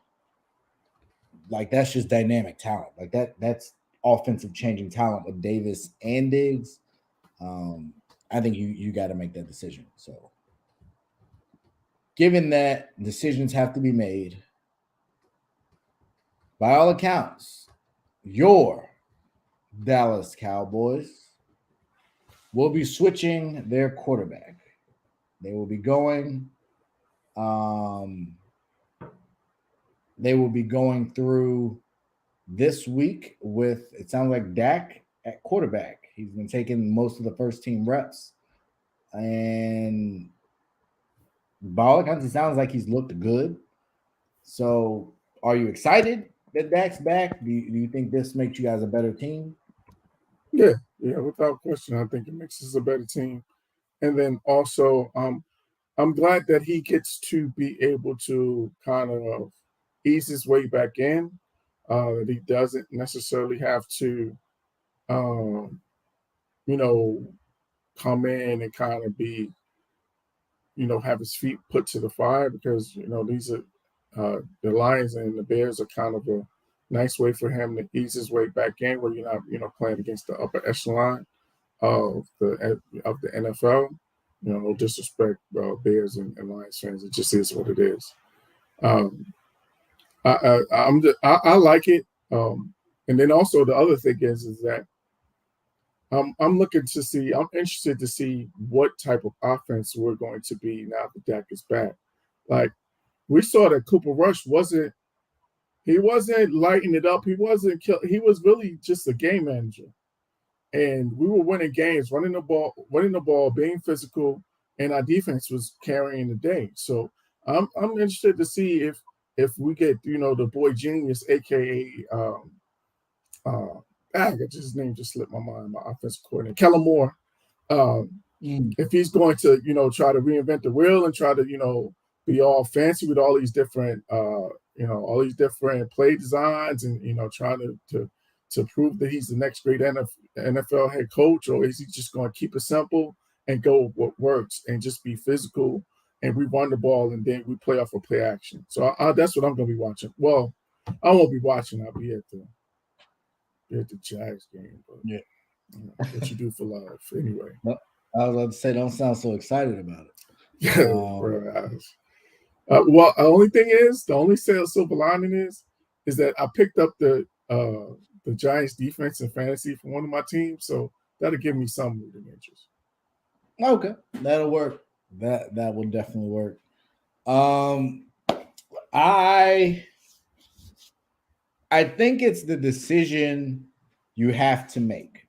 like that's just dynamic talent. Like that's offensive changing talent with Davis and Diggs. I think you got to make that decision. So given that decisions have to be made, by all accounts, your Dallas Cowboys will be switching their quarterback. They will be going through this week with, it sounds like, Dak at quarterback. He's been taking most of the first team reps. And by all accounts, it sounds like he's looked good. So are you excited that Dak's back? Do you think this makes you guys a better team?
Yeah, without question. I think it makes us a better team. And then also, I'm glad that he gets to be able to kind of ease his way back in. That he doesn't necessarily have to, come in and kind of be, have his feet put to the fire, because, these are the Lions and the Bears are kind of a nice way for him to ease his way back in, where you're not, playing against the upper echelon of the NFL. No disrespect, Bears and Lions fans. It just is what it is. I like it. And then also the other thing is that I'm interested to see what type of offense we're going to be now that Dak is back. Like, we saw that Cooper Rush wasn't lighting it up. He was really just a game manager. And we were winning games, running the ball, being physical, and our defense was carrying the day. So I'm interested to see if we get, the boy genius, aka his name just slipped my mind, my offensive coordinator, Kellen Moore. If he's going to, try to reinvent the wheel and try to, be all fancy with all these different, play designs and, trying to prove that he's the next great NFL head coach, or is he just going to keep it simple and go with what works and just be physical and we run the ball and then we play off of play action? So that's what I'm going to be watching. Well, I won't be watching. I'll be at the Jags game, but
yeah,
what you do for love anyway.
Well, I was about to say, don't sound so excited about it.
Yeah, well, the only silver lining is that I picked up the Giants defense in fantasy for one of my teams, so that'll give me some rooting interest.
Okay, that'll work. That will definitely work. I think it's the decision you have to make.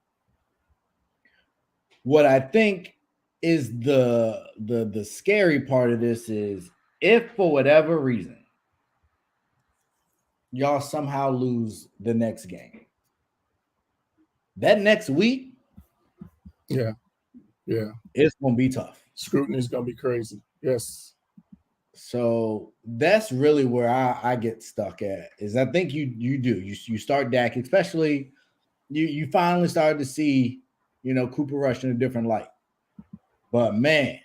What I think is the scary part of this is, if for whatever reason y'all somehow lose the next game, that next week,
yeah,
it's gonna be tough.
Scrutiny is gonna be crazy. Yes.
So that's really where I get stuck at. Is I think you start Dak, especially you finally started to see, Cooper Rush in a different light. But man,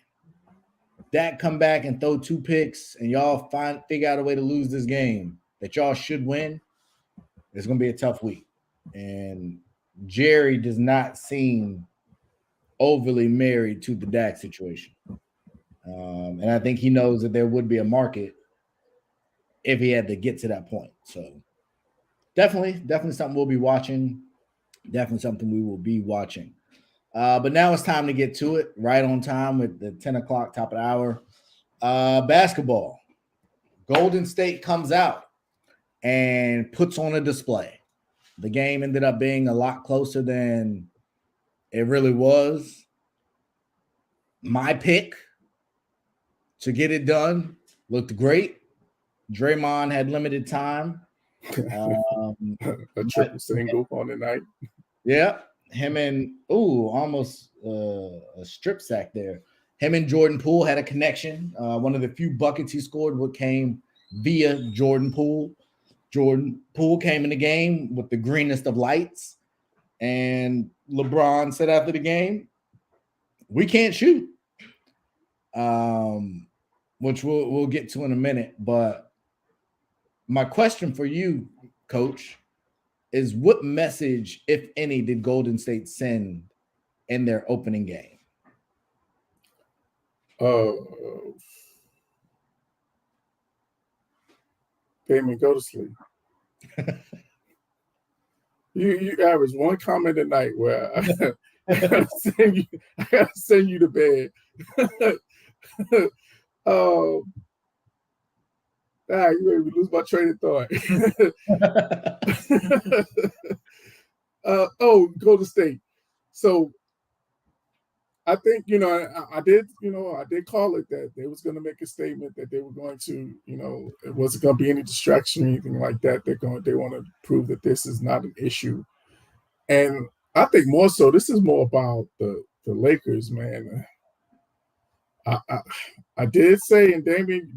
Dak come back and throw 2 picks and y'all figure out a way to lose this game that y'all should win, it's gonna be a tough week. And Jerry does not seem overly married to the Dak situation. And I think he knows that there would be a market if he had to get to that point. So definitely something we'll be watching. Definitely something we will be watching. But now it's time to get to it, right on time with the 10 o'clock top of the hour. Basketball. Golden State comes out and puts on a display. The game ended up being a lot closer than it really was. My pick to get it done looked great. Draymond had limited time.
A triple single on the night.
Yeah, him and almost a strip sack there. Him and Jordan Poole had a connection. One of the few buckets he scored came via Jordan Poole. Jordan Poole came in the game with the greenest of lights. And LeBron said after the game, we can't shoot. Which we'll get to in a minute. But my question for you, Coach, is what message, if any, did Golden State send in their opening game?
Damon, go to sleep. you average one comment a night where I gotta send you to bed. You made me lose my train of thought. Golden State. So I think, I did call it that they was going to make a statement that they were going to, it wasn't going to be any distraction or anything like that. They want to prove that this is not an issue. And I think more so, this is more about the Lakers, man. I did say, and Damien,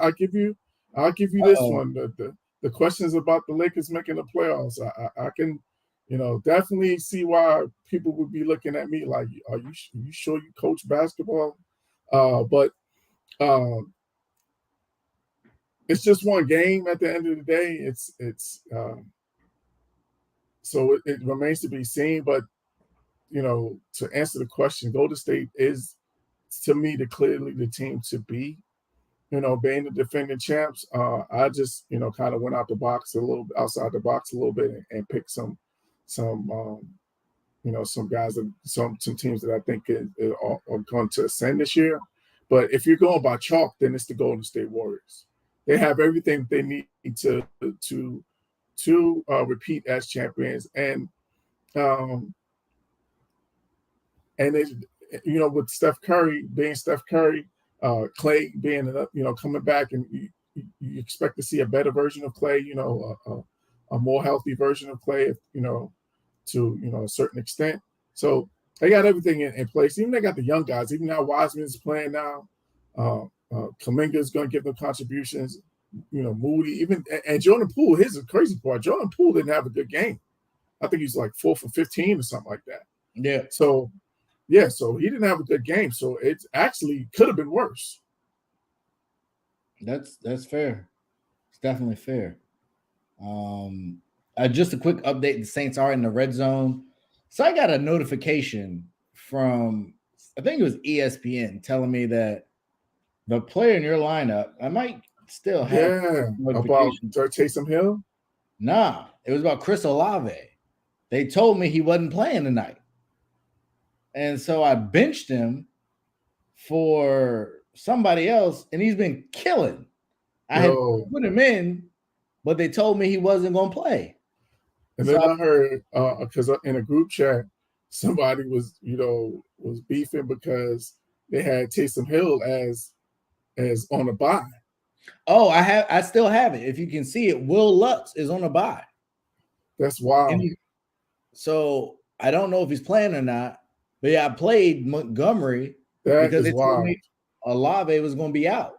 I'll give you this one. The questions about the Lakers making the playoffs, I can, definitely see why people would be looking at me like, are you sure you coach basketball? But it's just one game at the end of the day. So it remains to be seen. But, to answer the question, Golden State is, to me, clearly the team to be. Being the defending champs, I just, kind of went outside the box a little bit and picked some guys, some teams that I think are going to ascend this year. But if you're going by chalk, then it's the Golden State Warriors. They have everything they need to repeat as champions, and they, with Steph Curry being Steph Curry. Clay being, coming back, and you expect to see a better version of Clay, a more healthy version of Clay, to a certain extent. So they got everything in place. Even they got the young guys. Even now Wiseman's playing now. Kuminga is going to give them contributions. Moody, and Jordan Poole. Here's the crazy part: Jordan Poole didn't have a good game. I think he's like 4 for 15 or something like that.
Yeah.
So he didn't have a good game. So it actually could have been worse.
That's fair. It's definitely fair. Just a quick update. The Saints are in the red zone. So I got a notification from, I think it was ESPN, telling me that the player in your lineup, I might still have
about Taysom Hill?
Nah, it was about Chris Olave. They told me he wasn't playing tonight. And so I benched him for somebody else, and he's been killing. I had put him in, but they told me he wasn't going to play.
And then I heard, because in a group chat, somebody was beefing because they had Taysom Hill as on a bye.
Oh, I still have it. If you can see it, Will Lutz is on a bye.
That's wild.
So I don't know if he's playing or not. But yeah, I played Montgomery
because they told me
Olave was going to be out.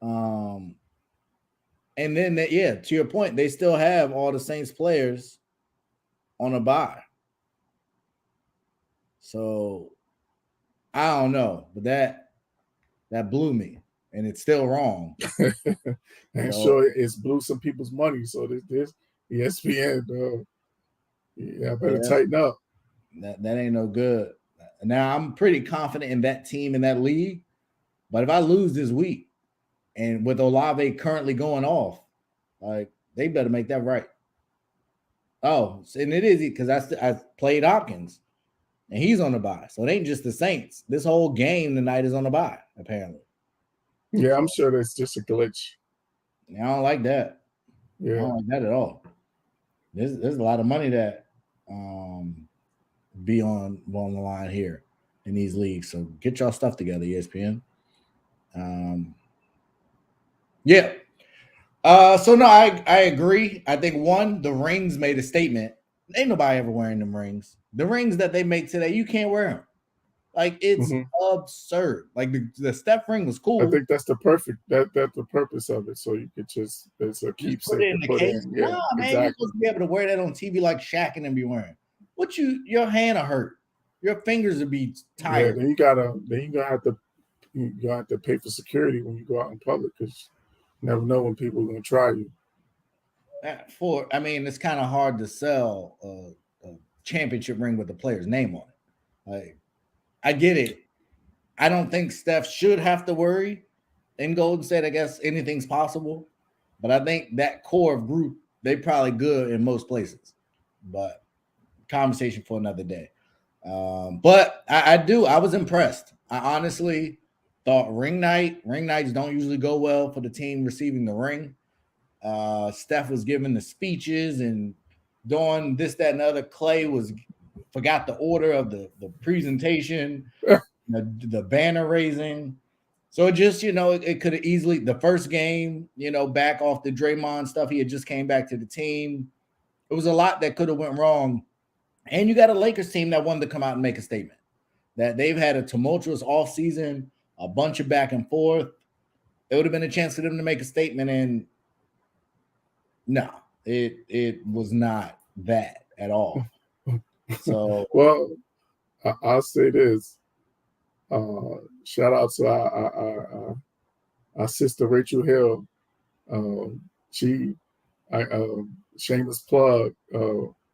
And then, to your point, they still have all the Saints players on a bye. So I don't know, but that blew me, and it's still wrong.
I'm sure it's blew some people's money. So this ESPN, better tighten up.
That ain't no good. Now I'm pretty confident in that team in that league, but if I lose this week, and with Olave currently going off, like they better make that right. Oh, and it is because I played Hopkins, and he's on the bye, so it ain't just the Saints. This whole game tonight is on the bye. apparently.
Yeah, I'm sure that's just a glitch.
I don't like that.
Yeah.
I don't like that at all. There's a lot of money that be on the line here in these leagues. So get y'all stuff together, ESPN. Yeah. So no, I agree. I think the rings made a statement. Ain't nobody ever wearing them rings. The rings that they make today, you can't wear them. Like it's absurd. Like the Steph ring was cool.
I think that's the purpose of it. So you could it's a keepsake to put in. Yeah,
nah, man,
exactly.
you're supposed to be able to wear that on TV like Shaq and them be wearing. Your hand will hurt. Your fingers will be tired.
Yeah, then you have to pay for security when you go out in public because you never know when people are gonna try you.
It's kind of hard to sell a championship ring with the player's name on it. Like, I get it. I don't think Steph should have to worry in Golden State. I guess anything's possible, but I think that core of group, they probably good in most places. But conversation for another day. But I was impressed. I honestly thought ring nights don't usually go well for the team receiving the ring. Steph was giving the speeches and doing this, that, and the other. Clay forgot the order of the presentation, the banner raising. So it just, it could have easily, the first game, back off the Draymond stuff. He had just came back to the team. It was a lot that could have went wrong. And you got a Lakers team that wanted to come out and make a statement that they've had a tumultuous offseason, a bunch of back and forth. It would have been a chance for them to make a statement. And no, it was not that at all. So,
well, I'll say this. Shout out to our sister Rachel Hill. Shameless plug.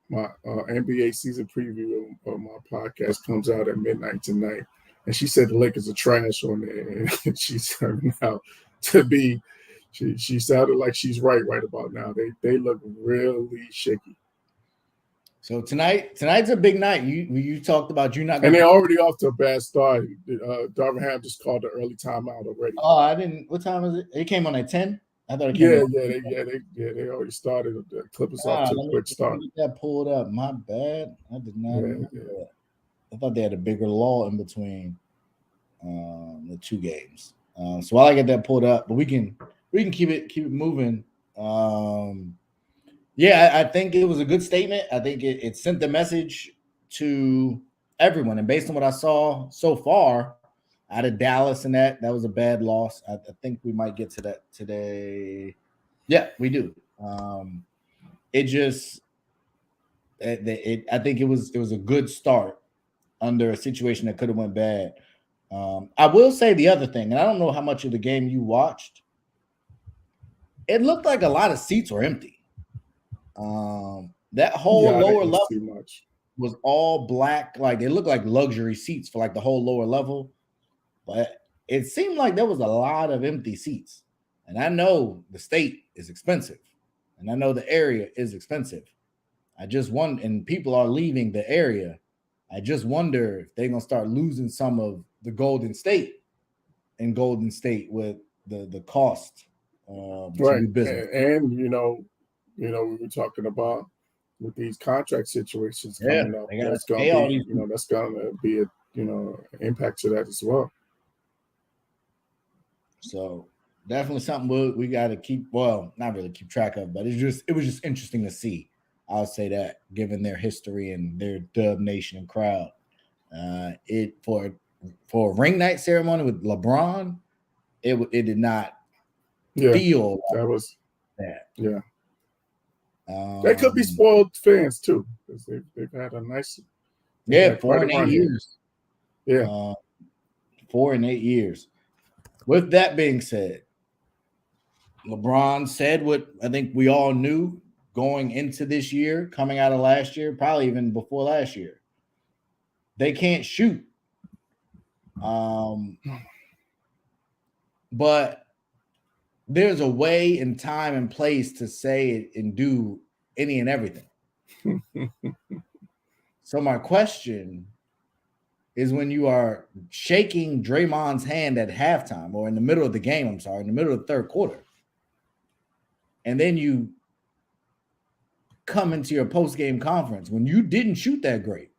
My NBA season preview of my podcast comes out at midnight tonight, and she said the Lakers are trash on there, and she's turning out to be. She sounded like she's right about now. They look really shaky.
So tonight's a big night. You talked about you're not
going. And they're already off to a bad start. Darvin Ham just called the early timeout already.
Oh, I didn't. What time is it? It came on at 10. I thought it came.
They already started. The Clippers off to a quick start.
Get that pulled up. My bad. I did not. That. I thought they had a bigger lull in between the two games. So while I get that pulled up, but we can keep it moving. Yeah, I think it was a good statement. I think it sent the message to everyone. And based on what I saw so far out of Dallas, and that was a bad loss. I think we might get to that today. Yeah, we do. I think it was a good start under a situation that could have went bad. I will say the other thing, and I don't know how much of the game you watched. It looked like a lot of seats were empty. That whole lower level was all black. Like it looked like luxury seats for like the whole lower level. But it seemed like there was a lot of empty seats. And I know the state is expensive. And I know the area is expensive. I just wonder, and people are leaving the area. I just wonder if they're going to start losing some of the Golden State with the cost to do business.
And we were talking about with these contract situations coming up. That's going to be an impact to that as well.
So definitely something we got to keep. Well, not really keep track of, but it was just interesting to see. I'll say that, given their history and their Dub Nation crowd, for a ring night ceremony with LeBron, it did not feel
that was
that.
Yeah, they could be spoiled fans too, because they've had a nice
4 and 8 years.
Yeah,
4 and 8 years. With that being said, LeBron said what I think we all knew going into this year, coming out of last year, probably even before last year. They can't shoot. But there's a way and time and place to say it and do any and everything. So my question is when you are shaking Draymond's hand at halftime or in the middle of the game, in the middle of the third quarter. And then you come into your post-game conference when you didn't shoot that great.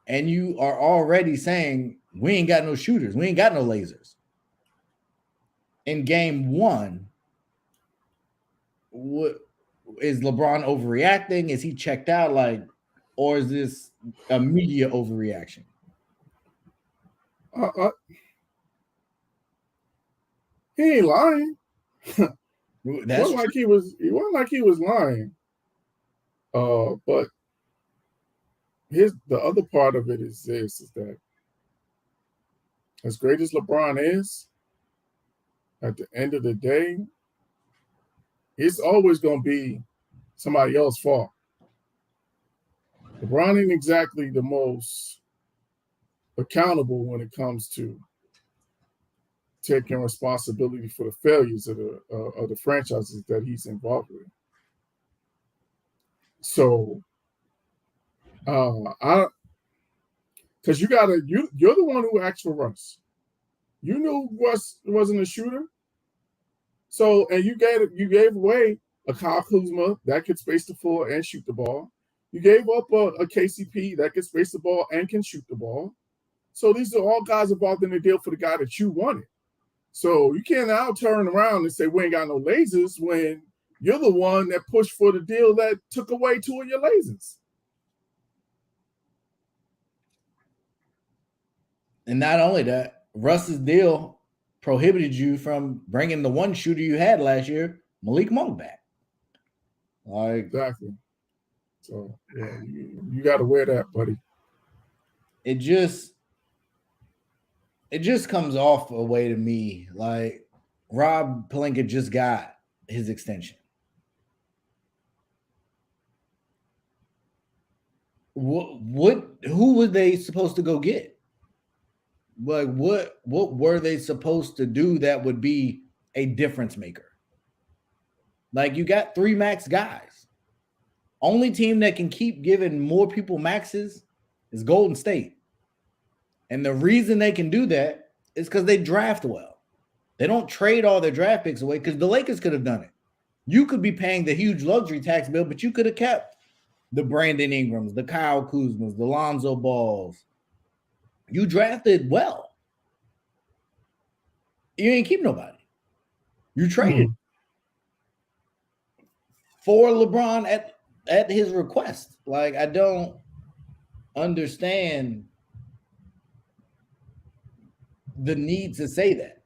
And you are already saying, we ain't got no shooters. We ain't got no lasers. In game one, what is LeBron overreacting? Is he checked out? Or is this a media overreaction?
He ain't lying.
That's
He wasn't like he was lying. But the other part of it is that as great as LeBron is, at the end of the day, it's always going to be somebody else's fault. LeBron ain't exactly the most accountable when it comes to taking responsibility for the failures of the franchises that he's involved with. So, because you're the one who asked for Russ. You knew Russ wasn't a shooter. So, and you gave away a Kyle Kuzma that could space the floor and shoot the ball. You gave up a KCP that can space the ball and can shoot the ball. So these are all guys involved in the deal for the guy that you wanted. So you can't now turn around and say we ain't got no lasers when you're the one that pushed for the deal that took away 2 of your lasers.
And not only that, Russ's deal prohibited you from bringing the one shooter you had last year, Malik Monk, back.
Exactly. So yeah, you got to wear that, buddy.
It just comes off a way to me like Rob Pelinka just got his extension. Who were they supposed to go get? Like what were they supposed to do that would be a difference maker? Like you got 3 max guys. Only team that can keep giving more people maxes is Golden State. And the reason they can do that is because they draft well. They don't trade all their draft picks away because the Lakers could have done it. You could be paying the huge luxury tax bill, but you could have kept the Brandon Ingrams, the Kyle Kuzmas, the Lonzo Balls. You drafted well. You ain't keep nobody. You traded for LeBron at his request. Like, I don't understand the need to say that.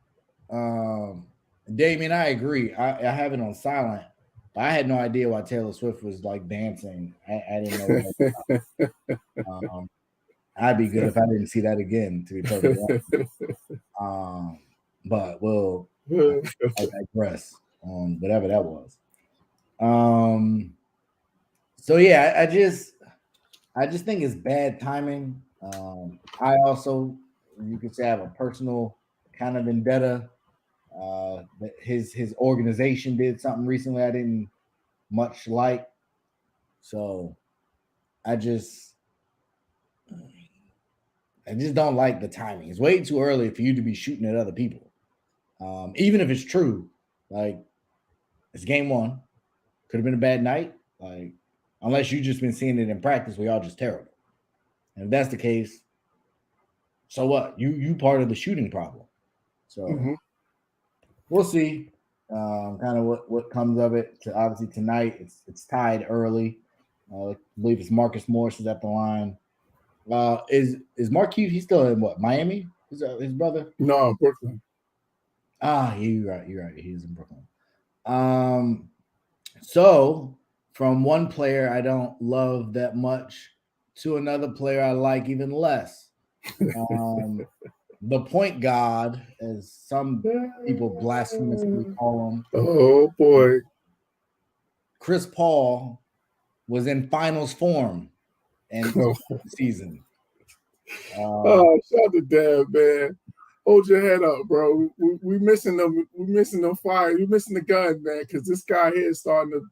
Damien, I agree. I have it on silent, but I had no idea why Taylor Swift was like dancing. I didn't know. I'd be good if I didn't see that again, to be perfectly honest. But I digress on whatever that was. So yeah, I just think it's bad timing. I also, you could say, I have a personal kind of vendetta. That his organization did something recently I didn't much like. So I just don't like the timing. It's way too early for you to be shooting at other people. Even if it's true, like it's game 1. Could have been a bad night. Like, unless you just been seeing it in practice, we all just terrible. And if that's the case, so what? You part of the shooting problem. So we'll see kind of what comes of it. Obviously tonight it's tied early. I believe it's Marcus Morris is at the line. Is Marquise? He's still in what? Miami? Is that his brother?
No, Brooklyn.
You're right. He's in Brooklyn. So from one player I don't love that much to another player I like even less. The point guard, as some people blasphemously call him.
Oh boy.
Chris Paul was in finals form and season.
Shout to Dad, man. Hold your head up, bro. We missing them. We missing them fire. We missing the gun, man, because this guy here is starting to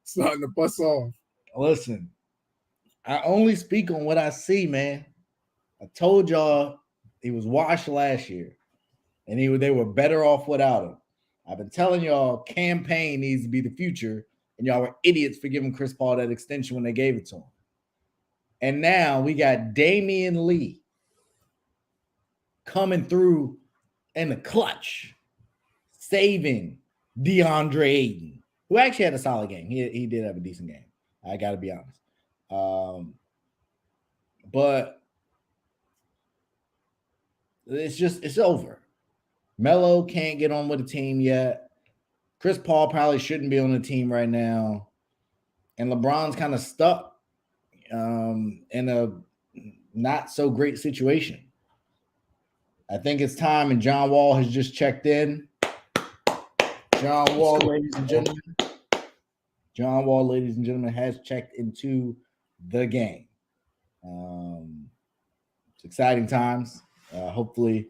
bust off.
Listen, I only speak on what I see, man. I told y'all he was washed last year, and they were better off without him. I've been telling y'all campaign needs to be the future, and y'all were idiots for giving Chris Paul that extension when they gave it to him. And now we got Damian Lee coming through in the clutch, saving DeAndre Ayton, who actually had a solid game. He did have a decent game. I got to be honest. But it's over. Melo can't get on with the team yet. Chris Paul probably shouldn't be on the team right now. And LeBron's kind of stuck in a not so great situation. I think it's time, and John Wall has just checked in. John Wall, ladies and gentlemen. John Wall, ladies and gentlemen, has checked into the game. It's exciting times. Hopefully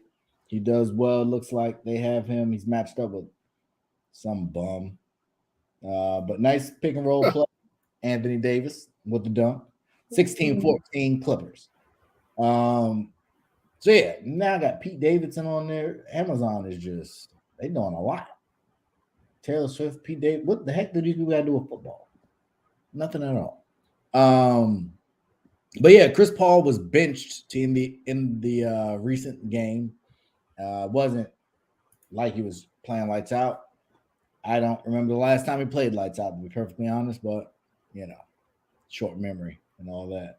he does well. It looks like they have him. He's matched up with some bum. But nice pick and roll play. Anthony Davis with the dunk. 16-14 Clippers. So yeah, now I got Pete Davidson on there. Amazon is just, they doing a lot. Taylor Swift, Pete Davidson. What the heck do these people got to do with football? Nothing at all. But yeah, Chris Paul was benched in the recent game. Wasn't like he was playing lights out. I don't remember the last time he played lights out, to be perfectly honest, but short memory and all that.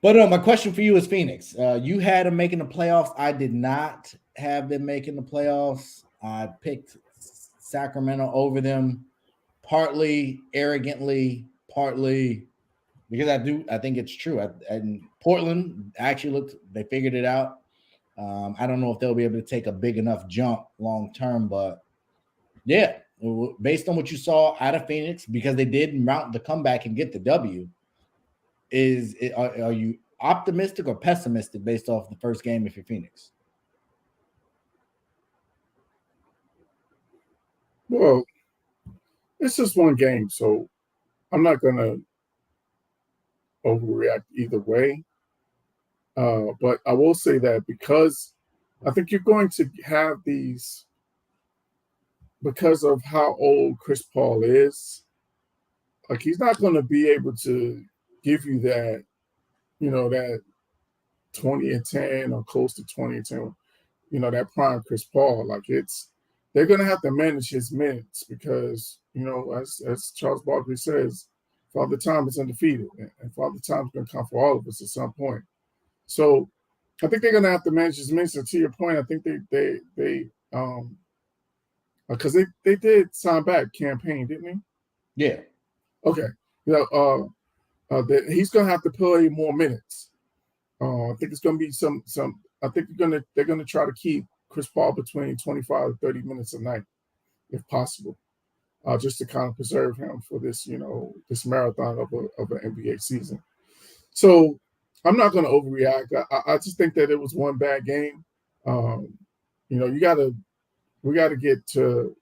But my question for you is Phoenix. You had them making the playoffs. I did not have them making the playoffs. I picked Sacramento over them, partly arrogantly, partly because I think it's true. And Portland actually they figured it out. I don't know if they'll be able to take a big enough jump long term, but yeah, based on what you saw out of Phoenix, because they did mount the comeback and get the W, are you optimistic or pessimistic based off the first game if you're Phoenix?
Well, it's just one game, so I'm not going to overreact either way. But I will say that because I think you're going to have these, because of how old Chris Paul is, like he's not going to be able to give you that, that 20 and 10 or close to 20 and 10, that prime Chris Paul. Like they're going to have to manage his minutes because, as Charles Barkley says, Father Time is undefeated, and Father Time is going to come for all of us at some point. So I think they're going to have to manage his minutes. And to your point, I think they because they did sign back campaign, didn't he?
Yeah.
Okay. He's going to have to play more minutes. I think it's going to be some. I think they're going to try to keep Chris Paul between 25 to 30 minutes a night, if possible, just to kind of preserve him for this, this marathon of an NBA season. So I'm not going to overreact. I just think that it was one bad game. We got to get to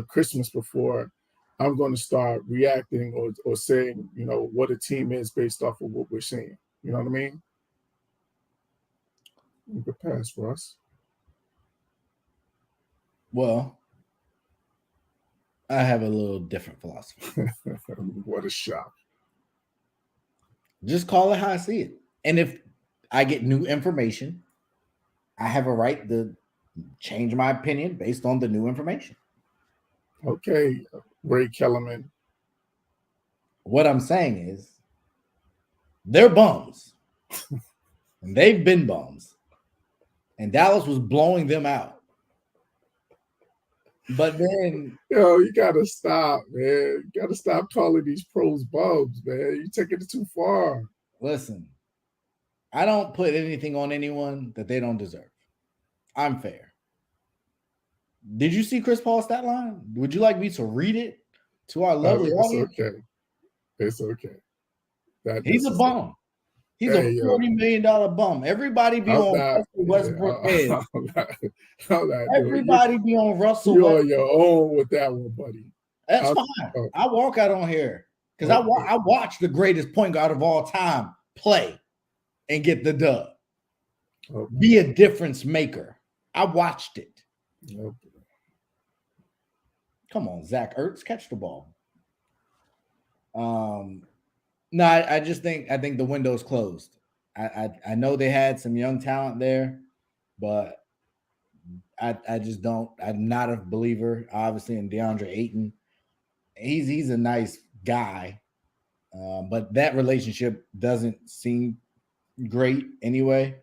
Christmas before I'm going to start reacting or saying, what a team is based off of what we're seeing. You know what I mean? Good pass, Russ.
Well, I have a little different philosophy.
What a shock.
Just call it how I see it. And if I get new information, I have a right to change my opinion based on the new information.
Okay, Ray Kellerman.
What I'm saying is they're bums. And they've been bums. And Dallas was blowing them out. But then,
you gotta stop, man. You gotta stop calling these pros bums, man. You're taking it too far.
Listen, I don't put anything on anyone that they don't deserve. I'm fair. Did you see Chris Paul's stat line? Would you like me to read it to our lovely audience?
It's okay.
He's a bum. He's a $40 million bum. Everybody be on Russell Westbrook head. Everybody be on Russell
You're
Westbrook.
on your own with that one, buddy.
That's fine. I walk out on here because I watch the greatest point guard of all time play and get the dub.
Okay.
Be a difference maker. I watched it.
Okay.
Come on, Zach Ertz, catch the ball. No, I just think the window's closed. I know they had some young talent there, but I just don't. I'm not a believer, obviously, in DeAndre Ayton. He's a nice guy, but that relationship doesn't seem great anyway.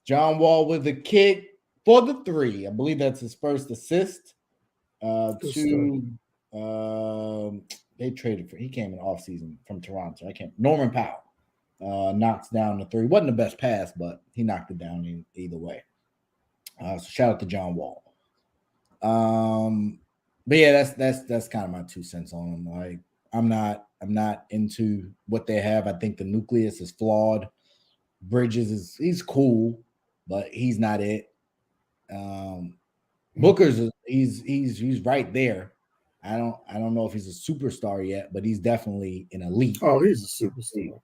John Wall with the kick for the three. I believe that's his first assist.
Good
They traded for. He came in off season from Toronto. Norman Powell knocks down the three. Wasn't the best pass, but he knocked it down either way. So shout out to John Wall. But yeah, that's kind of my 2 cents on him. Like I'm not into what they have. I think the nucleus is flawed. Bridges he's cool, but he's not it. Booker's he's right there. I don't know if he's a superstar yet, but he's definitely an elite.
Oh, he's a superstar.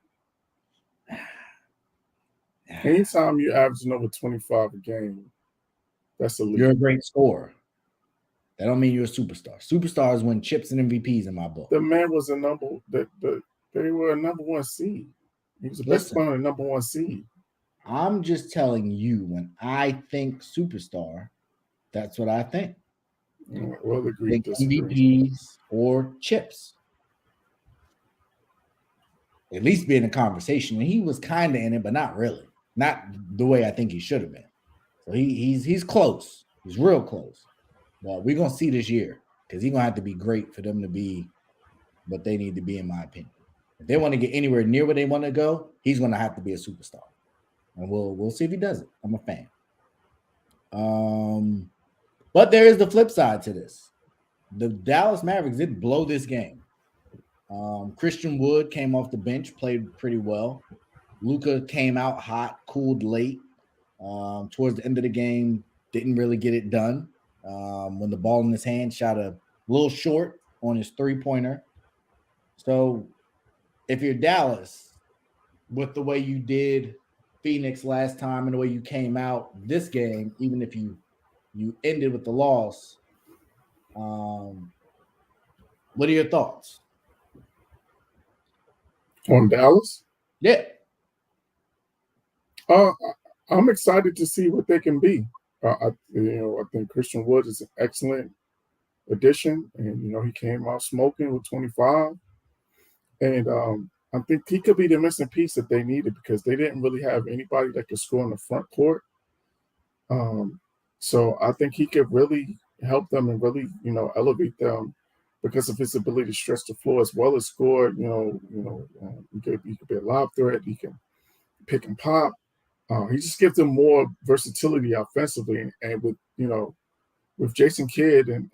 Anytime you're averaging over 25 a game, that's elite.
You're a great scorer. That don't mean you're a superstar. Superstars win chips and MVPs in my book.
The man was they were a number 1 seed. He was the best player, number 1 seed.
I'm just telling you, when I think superstar, that's what I think.
Well, agree.
MVPs or chips. At least be in a conversation. And he was kind of in it, but not really. Not the way I think he should have been. So he's close. He's real close. But we're gonna see this year because he's gonna have to be great for them to be what they need to be, in my opinion. If they want to get anywhere near where they want to go, he's gonna have to be a superstar. And we'll see if he does it. I'm a fan. But there is the flip side to this. The Dallas Mavericks did blow this game. Christian Wood came off the bench, played pretty well. Luka came out hot, cooled late. Towards the end of the game, didn't really get it done. When the ball in his hand, shot a little short on his three-pointer. So if you're Dallas, with the way you did Phoenix last time and the way you came out this game, even if you ended with the loss, what are your thoughts?
On Dallas?
Yeah.
I'm excited to see what they can be. I think Christian Wood is an excellent addition, and he came out smoking with 25, and I think he could be the missing piece that they needed because they didn't really have anybody that could score in the front court. So I think he could really help them and really elevate them because of his ability to stretch the floor as well as score. He could be a lob threat. He can pick and pop. He just gives them more versatility offensively, and with Jason Kidd and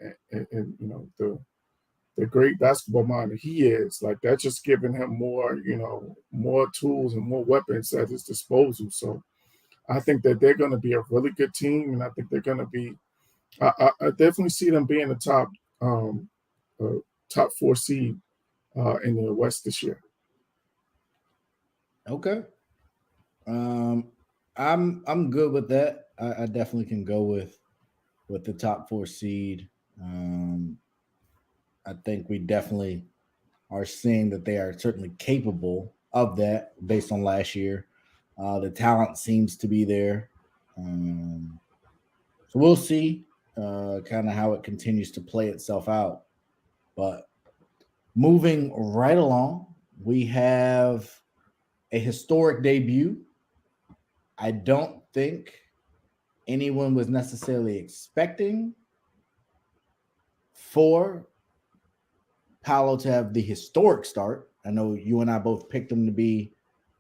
the great basketball mind that he is, like that's just giving him more tools and more weapons at his disposal. So I think that they're going to be a really good team, and I think they're going to be. I definitely see them being the top 4 seed in the West this year.
Okay. I'm good with that. I definitely can go with the top 4 seed. I think we definitely are seeing that they are certainly capable of that based on last year. The talent seems to be there. So we'll see kind of how it continues to play itself out. But moving right along, we have a historic debut. I don't think anyone was necessarily expecting for Paolo to have the historic start. I know you and I both picked him to be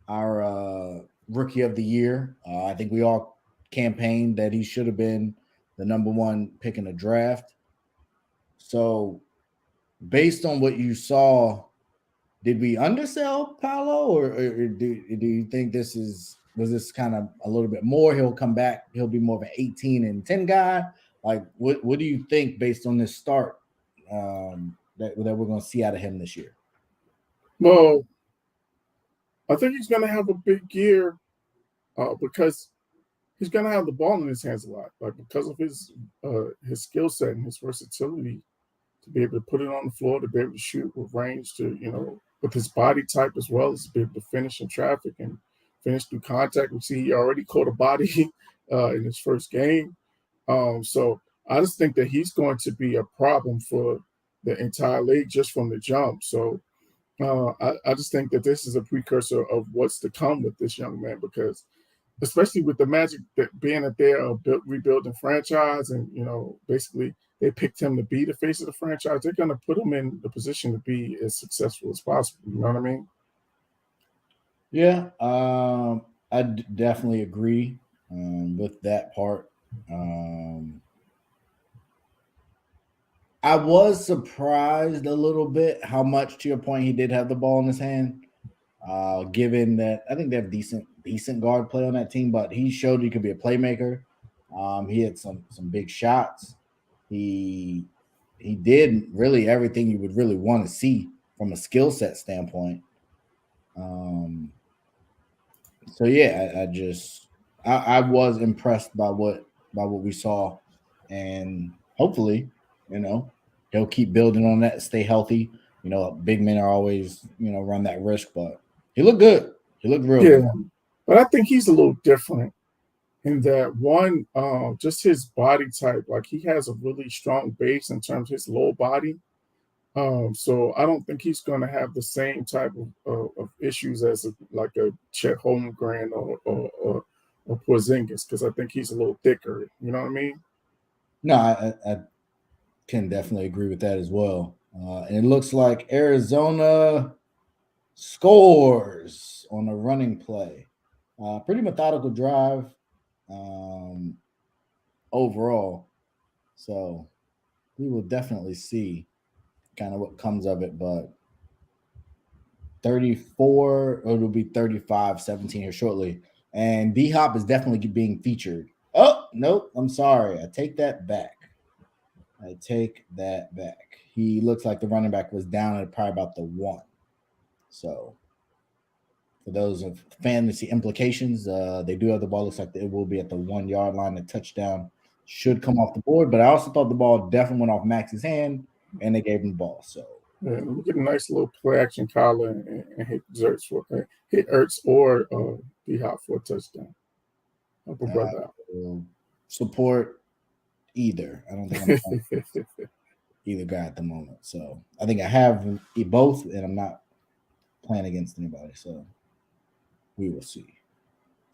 our rookie of the year. I think we all campaigned that he should have been the number 1 pick in the draft. So based on what you saw, did we undersell Paolo or do you think was this kind of a little bit more? He'll come back. He'll be more of an 18 and 10 guy. Like, what do you think based on this start that we're going to see out of him this year?
Well, I think he's going to have a big year because he's gonna have the ball in his hands a lot, like because of his skill set and his versatility to be able to put it on the floor, to be able to shoot with range, to with his body type as well as to be able to finish in traffic and finish through contact. We see he already caught a body in his first game. So I just think that he's going to be a problem for the entire league just from the jump. So I just think that this is a precursor of what's to come with this young man, because especially with the Magic that being that they're rebuilding franchise and, basically they picked him to be the face of the franchise, they're going to put him in the position to be as successful as possible. You know what I mean?
Yeah, I definitely agree with that part. I was surprised a little bit how much, to your point, he did have the ball in his hand. Given that I think they have decent guard play on that team, but he showed he could be a playmaker. He had some big shots. He did really everything you would really want to see from a skill set standpoint. So yeah, I was impressed by what we saw, and hopefully, he'll keep building on that, stay healthy. Big men are always, run that risk, but he looked good. He looked real good.
But I think he's a little different in that one, just his body type. Like he has a really strong base in terms of his low body. So I don't think he's going to have the same type of issues as like a Chet Holmgren or Porzingis, because I think he's a little thicker. You know what I mean?
No, I can definitely agree with that as well. And it looks like Arizona scores on a running play. Pretty methodical drive overall. So we will definitely see kind of what comes of it. But 34, or it'll be 35-17 here shortly. And D-Hop is definitely being featured. Oh, nope. I'm sorry. I take that back. He looks like the running back was down at probably about the 1. So for those of fantasy implications, they do have the ball. Looks like it will be at the 1 yard line. The touchdown should come off the board. But I also thought the ball definitely went off Max's hand, and they gave him the ball. So
we get a nice little play action collar and hit Ertz or D-Hop for a touchdown. Help a brother out.
Support either. I don't think I'm either guy at the moment. So I think I have both, and I'm not playing against anybody. So we will see.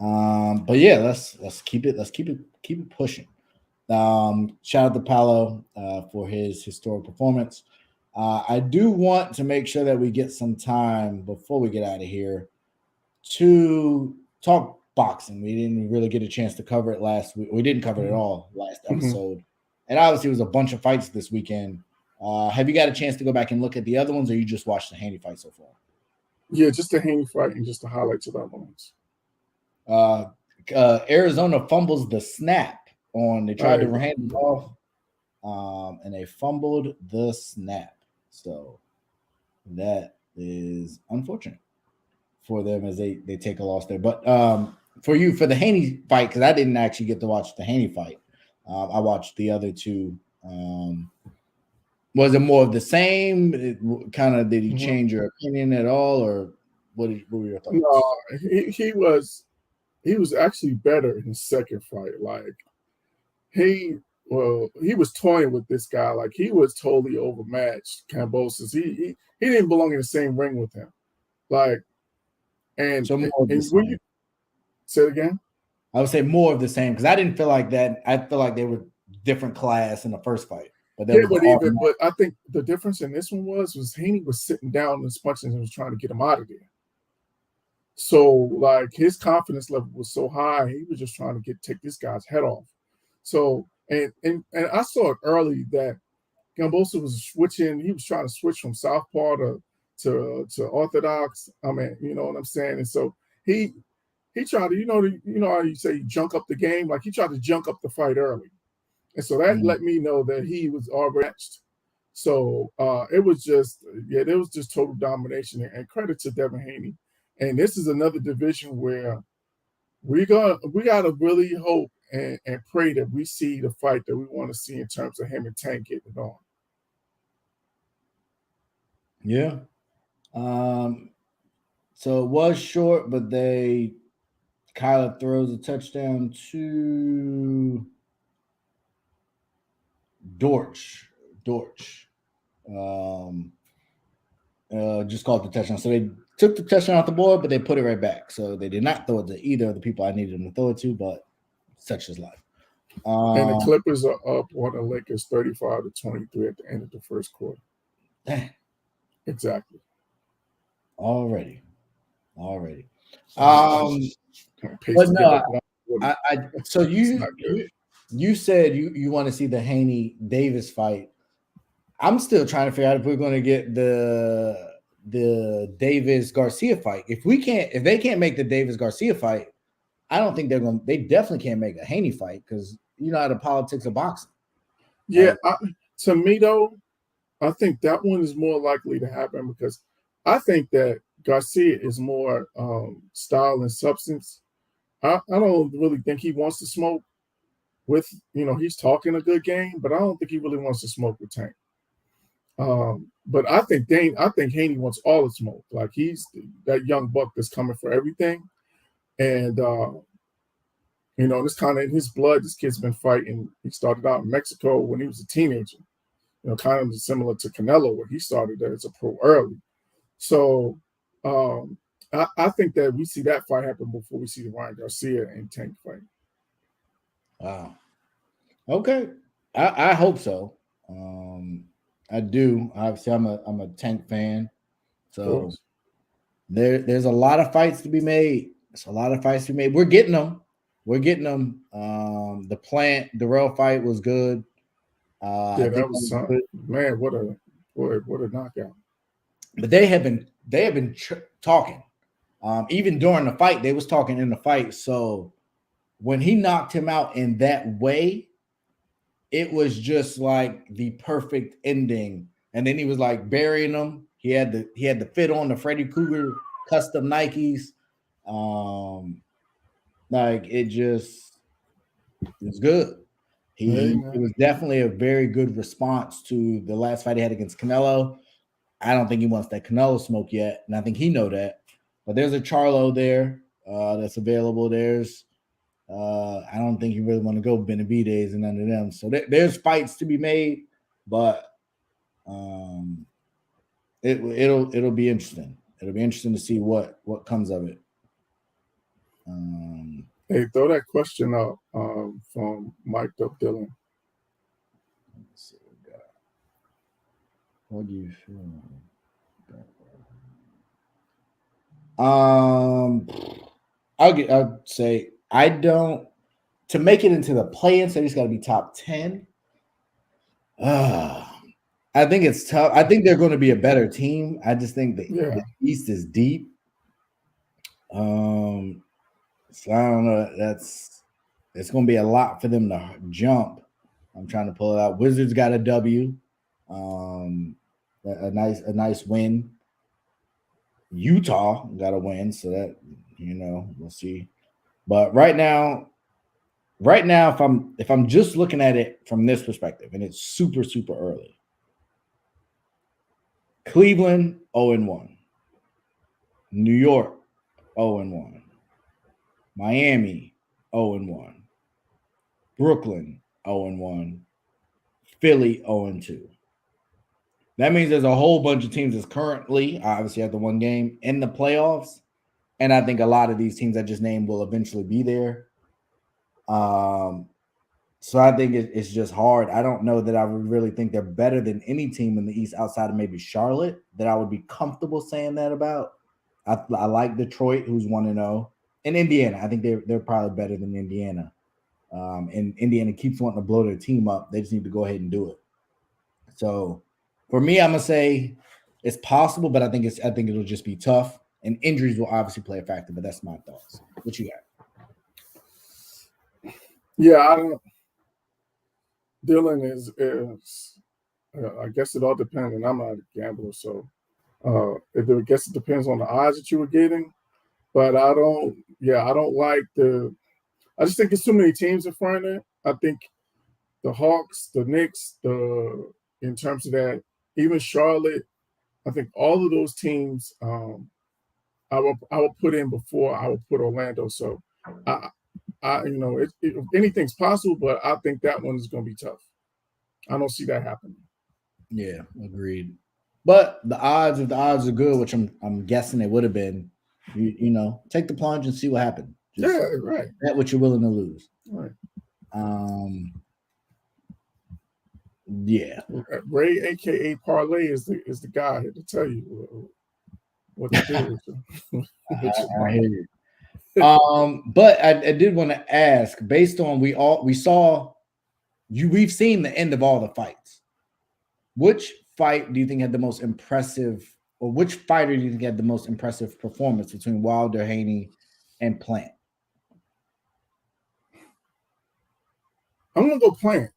But yeah, let's keep it pushing. Shout out to Paolo for his historic performance. I do want to make sure that we get some time before we get out of here to talk boxing. We didn't really get a chance to cover it last week. We didn't cover it at all last episode. And obviously, it was a bunch of fights this weekend. Have you got a chance to go back and look at the other ones, or you just watched the Haney fight so far?
Yeah, just the Haney fight and just the highlights of the other ones.
Arizona fumbles the snap on. They tried to hand it off, and they fumbled the snap. So that is unfortunate for them as they take a loss there. But for the Haney fight, because I didn't actually get to watch the Haney fight. I watched the other two. Was it more of the same? Did he change your opinion at all, or what were your thoughts?
No, he was actually better in the second fight. Like he was toying with this guy. Like he was totally overmatched. Kambosos. He didn't belong in the same ring with him. Like, and
so
when you say it again,
I would say more of the same, because I didn't feel like that. I feel like they were different class in the first fight. But
I think the difference in this one was Haney was sitting down and punching and was trying to get him out of there. So like his confidence level was so high, he was just trying to take this guy's head off. So and I saw it early that Kambosos was switching. He was trying to switch from southpaw to orthodox. I mean, you know what I'm saying? And so he tried to, you know how you say junk up the game? Like he tried to junk up the fight early. And so that let me know that he was already matched. So it was just total domination, and credit to Devin Haney. And this is another division where we gotta really hope and pray that we see the fight that we want to see in terms of him and Tank getting it on.
Yeah. So it was short, but Kyler throws a touchdown to Dortch. Just called the touchdown. So they took the touchdown off the board, but they put it right back. So they did not throw it to either of the people I needed them to throw it to, but such is life.
And the Clippers are up on the Lakers 35-23 at the end of the first quarter.
Dang.
Exactly.
Already.
But
no, so you said you want to see the Haney Davis fight. I'm still trying to figure out if we're going to get the Davis Garcia fight. If they can't make the Davis Garcia fight, I don't think they definitely can't make a Haney fight, because you know how the politics of boxing.
Yeah, to me though, I think that one is more likely to happen, because I think that Garcia is more style and substance. I don't really think he wants to smoke with, he's talking a good game, but I don't think he really wants to smoke with Tank. But I think Haney wants all the smoke. Like, he's that young buck that's coming for everything. And, it's kind of in his blood. This kid's been fighting. He started out in Mexico when he was a teenager, kind of similar to Canelo, where he started as a pro early. So I think that we see that fight happen before we see the Ryan Garcia and Tank fight.
Wow. Okay. I hope so. I do. Obviously, I'm a Tank fan. So there's a lot of fights to be made. We're getting them. The Darrell fight was good.
That was good. Man, what a knockout.
But they have been talking. Even during the fight, they was talking in the fight. So when he knocked him out in that way, it was just like the perfect ending. And then he was like burying him. He had the fit on, the Freddy Krueger custom Nikes. Like, it was good. It was definitely a very good response to the last fight he had against Canelo. I don't think he wants that Canelo smoke yet, and I think he know that. But there's a Charlo there that's available. There's I don't think you really want to go Benavidez and none of them. So there's fights to be made, but it'll be interesting. It'll be interesting to see what comes of it.
Hey, throw that question up from Mike Up Dylan.
Let's see what we got. What do you feel? I'll say I don't, to make it into the play-in, so he's got to be top 10. I think it's tough. I think they're going to be a better team. I just think the East is deep. So I don't know. It's going to be a lot for them to jump. I'm trying to pull it out. Wizards got a W. A nice win. Utah got a win, so that we'll see. But right now, if I'm just looking at it from this perspective, and it's super, super early. Cleveland 0-1. New York 0-1. Miami 0-1. Brooklyn 0-1. Philly 0-2. That means there's a whole bunch of teams that's currently, obviously, at the one game in the playoffs. And I think a lot of these teams I just named will eventually be there. So I think it's just hard. I don't know that I would really think they're better than any team in the East outside of maybe Charlotte that I would be comfortable saying that about. I like Detroit, who's 1-0. And Indiana, I think they're probably better than Indiana. And Indiana keeps wanting to blow their team up. They just need to go ahead and do it. So for me, I'm gonna say it's possible, but I think it'll just be tough. And injuries will obviously play a factor, but that's my thoughts. What you got?
Yeah, I don't. Dylan is I guess it all depends, and I'm not a gambler, so I guess it depends on the odds that you were getting. But I don't like I just think there's too many teams in front of it. I think the Hawks, the Knicks, in terms of that, even Charlotte, I think all of those teams I will put in before I will put Orlando. So anything's possible, but I think that one is going to be tough. I don't see that happening.
Yeah, agreed. But if the odds are good, which I'm guessing they would have been, take the plunge and see what happens.
Just right.
Bet what you're willing to lose.
Right.
Yeah.
Ray, aka Parlay, is the guy here to tell you what to do with
I hear you. But I did want to ask, based on we've seen the end of all the fights. Which fight do you think had the most impressive, or which fighter do you think had the most impressive performance between Wilder, Haney, and Plant?
I'm gonna go Plant.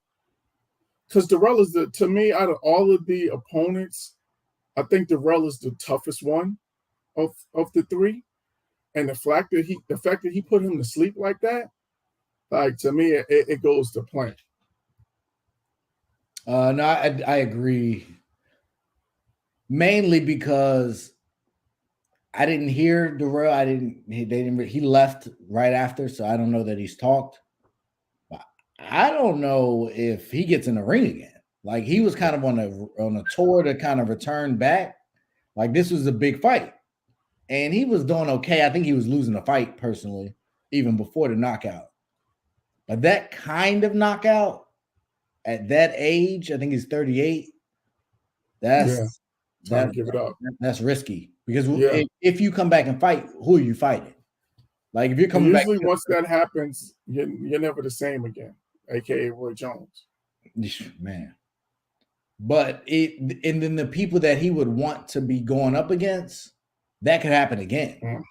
Because Darrell is to me, out of all of the opponents, I think Darrell is the toughest one of the three. And the fact that he put him to sleep like that, like, to me, it goes to Plant.
No, I agree. Mainly because I didn't hear Darrell. He left right after, so I don't know that he's talked. But I don't know if he gets in the ring again. Like, he was kind of on a tour to kind of return back. Like, this was a big fight. And he was doing okay. I think he was losing the fight personally, even before the knockout. But that kind of knockout at that age, I think he's 38. That's
time to give it up.
That's risky because if you come back and fight, who are you fighting? Like, if you're coming back,
usually once that happens, you're never the same again, aka Roy Jones.
Man. But and then the people that he would want to be going up against, that could happen again.
Mm.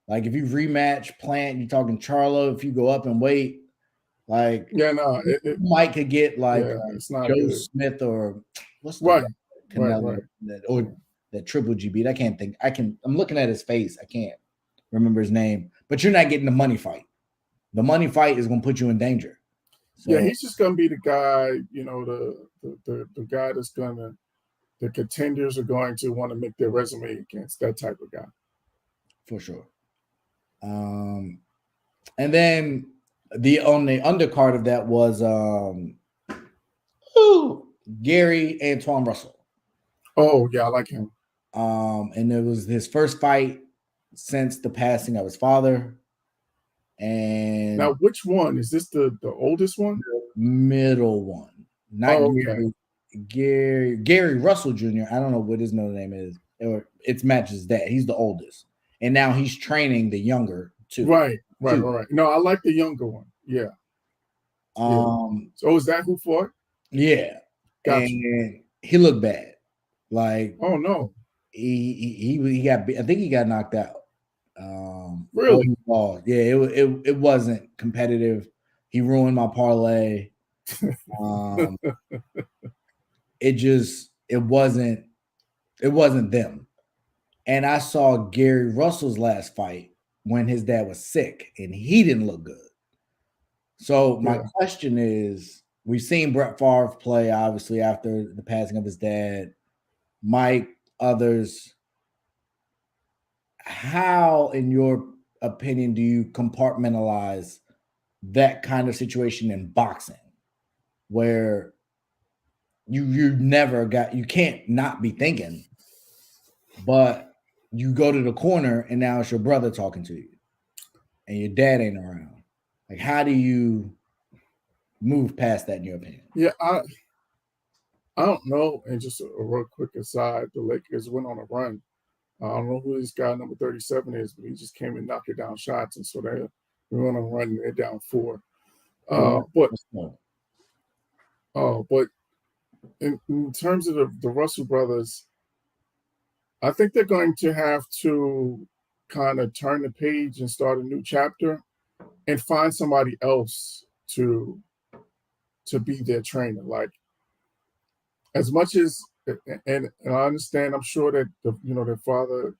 Like, if you rematch Plant, you're talking Charlo. If you go up and wait, like, Mike could get like
it's not
Joe
good.
Smith or what's the
right.
or that Triple G beat. I can't think. I'm looking at his face. I can't remember his name. But you're not getting the money fight. The money fight is going to put you in danger. So,
he's just going to be the guy. The guy that's the contenders are going to want to make their resume against, that type of guy.
For sure. And then on the undercard of that was Gary Antoine Russell.
Oh, yeah, I like him.
And it was his first fight since the passing of his father. And
now, which one? Is this the oldest one?
The middle one. Not Gary Russell Jr. I don't know what his middle name is. It's matches that. He's the oldest. And now he's training the younger too.
Right. No, I like the younger one. Yeah. So is that who fought?
Yeah.
Gotcha.
And he looked bad. Like,
oh no.
He got, I think he got knocked out.
Really?
It wasn't competitive. He ruined my parlay. It wasn't them. And I saw Gary Russell's last fight when his dad was sick and he didn't look good. So my question is, we've seen Brett Favre play, obviously, after the passing of his dad, Mike, others. How, in your opinion, do you compartmentalize that kind of situation in boxing where you can't not be thinking, but you go to the corner and now it's your brother talking to you and your dad ain't around? Like, how do you move past that in your opinion?
Yeah, I don't know. And just a real quick aside, the Lakers went on a run. I don't know who this guy number 37 is, but he just came and knocked it down shots, and so they went on a run and they're down 4. But in terms of the Russell brothers, I think they're going to have to kind of turn the page and start a new chapter and find somebody else to be their trainer. Like, as much as, and I understand, I'm sure that their father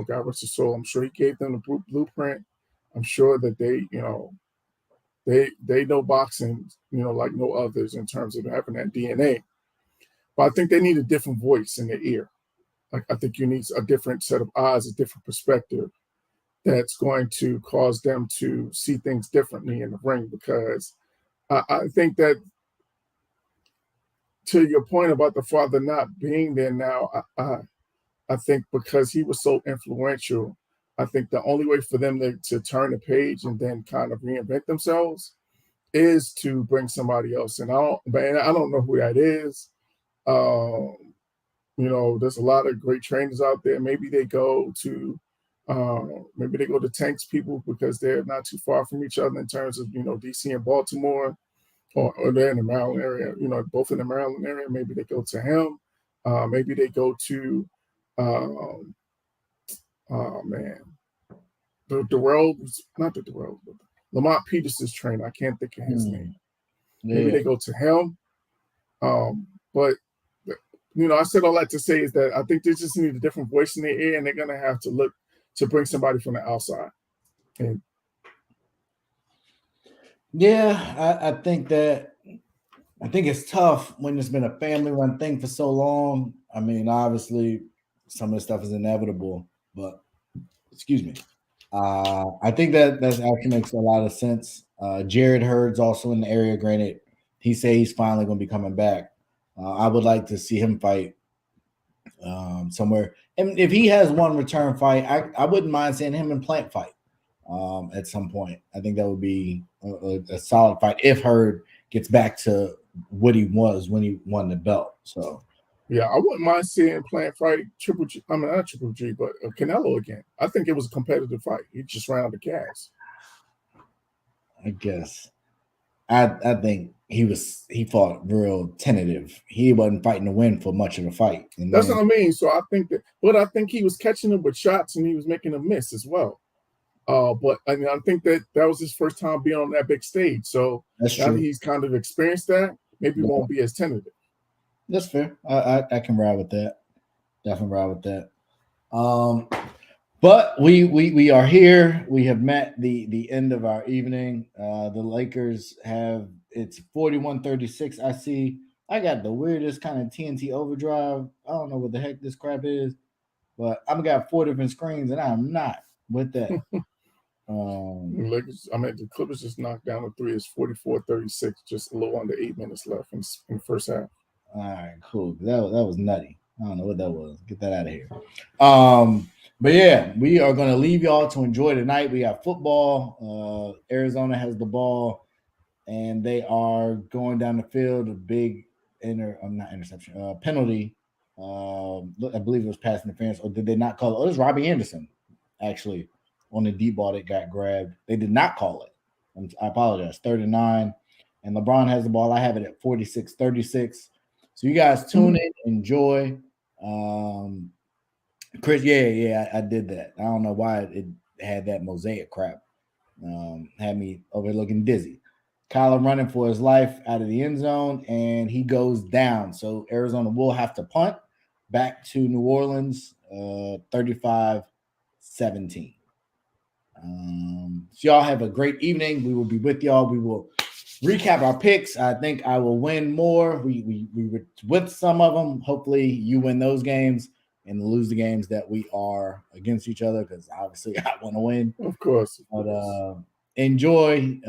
God rest his soul. I'm sure he gave them the blueprint. I'm sure that they know boxing, like no others in terms of having that DNA. But I think they need a different voice in their ear. Like, I think you need a different set of eyes, a different perspective that's going to cause them to see things differently in the ring. Because I think that, to your point about the father not being there now, I think because he was so influential, I think the only way for them to turn the page and then kind of reinvent themselves is to bring somebody else. And I don't know who that is. There's a lot of great trainers out there. Maybe they go to Tank's people because they're not too far from each other in terms of, DC and Baltimore, or they're in the Maryland area, both in the Maryland area. Maybe they go to him. Maybe they go to, Lamont Peterson's trainer. I can't think of his name.
Yeah.
Maybe they go to him. But I said all that to say is that I think they just need a different voice in their ear, and they're going to have to look to bring somebody from the outside. And
yeah, I think it's tough when it's been a family-run thing for so long. I mean, obviously, some of the stuff is inevitable, but excuse me. I think that actually makes a lot of sense. Jared Hurd's also in the area. Granted, he said he's finally going to be coming back. I would like to see him fight somewhere. And if he has one return fight, I wouldn't mind seeing him and Plant fight at some point. I think that would be a solid fight if Hurd gets back to what he was when he won the belt. So,
yeah, I wouldn't mind seeing Plant fight Triple G. I mean, not Triple G, but Canelo again. I think it was a competitive fight. He just ran out of gas.
I guess. I think he fought real tentative. He wasn't fighting to win for much of the fight. And
that's what I mean. So I think he was catching them with shots and he was making them miss as well. But I mean, I think that was his first time being on that big stage. So
that's
now
true.
that he's kind of experienced that, maybe he won't be as tentative.
That's fair. I can ride with that. Definitely ride with that. But we are here. We have met the end of our evening. The Lakers it's 41-36. I see. I got the weirdest kind of TNT overdrive. I don't know what the heck this crap is, but I've got 4 different screens, and I'm not with that.
The Clippers just knocked down a 3. It's 44-36, just a little under 8 minutes left in the first half.
All right, cool. That was nutty. I don't know what that was. Get that out of here. But yeah, we are going to leave y'all to enjoy the night. We got football. Arizona has the ball, and they are going down the field. A big penalty. I believe it was pass interference, or did they not call it? Oh, it was Robbie Anderson, actually, on the deep ball that got grabbed. They did not call it. I apologize. 39, and LeBron has the ball. I have it at 46-36. So you guys tune in, enjoy. Chris, yeah, I did that. I don't know why it had that mosaic crap. Had me over looking dizzy. Kyler running for his life out of the end zone, and he goes down. So Arizona will have to punt back to New Orleans, 35-17. So y'all have a great evening. We will be with y'all. We will recap our picks. I think I will win more. We were with some of them. Hopefully you win those games and lose the games that we are against each other, because obviously I want to win.
Of course.
But enjoy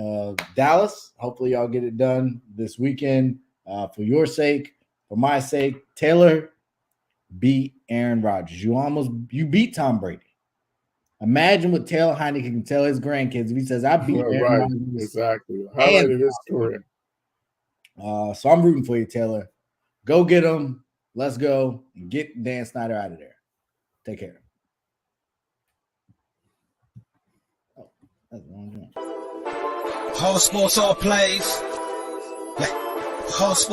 Dallas. Hopefully y'all get it done this weekend for your sake, for my sake. Taylor beat Aaron Rodgers. You beat Tom Brady. Imagine what Taylor Haney can tell his grandkids if he says, I beat Aaron Rodgers.
Exactly. Highlight of his career.
So I'm rooting for you, Taylor. Go get him. Let's go and get Dan Snyder out of there. Take care. Oh, that's the wrong one.
Whole sports all plays. Yeah. Whole sports.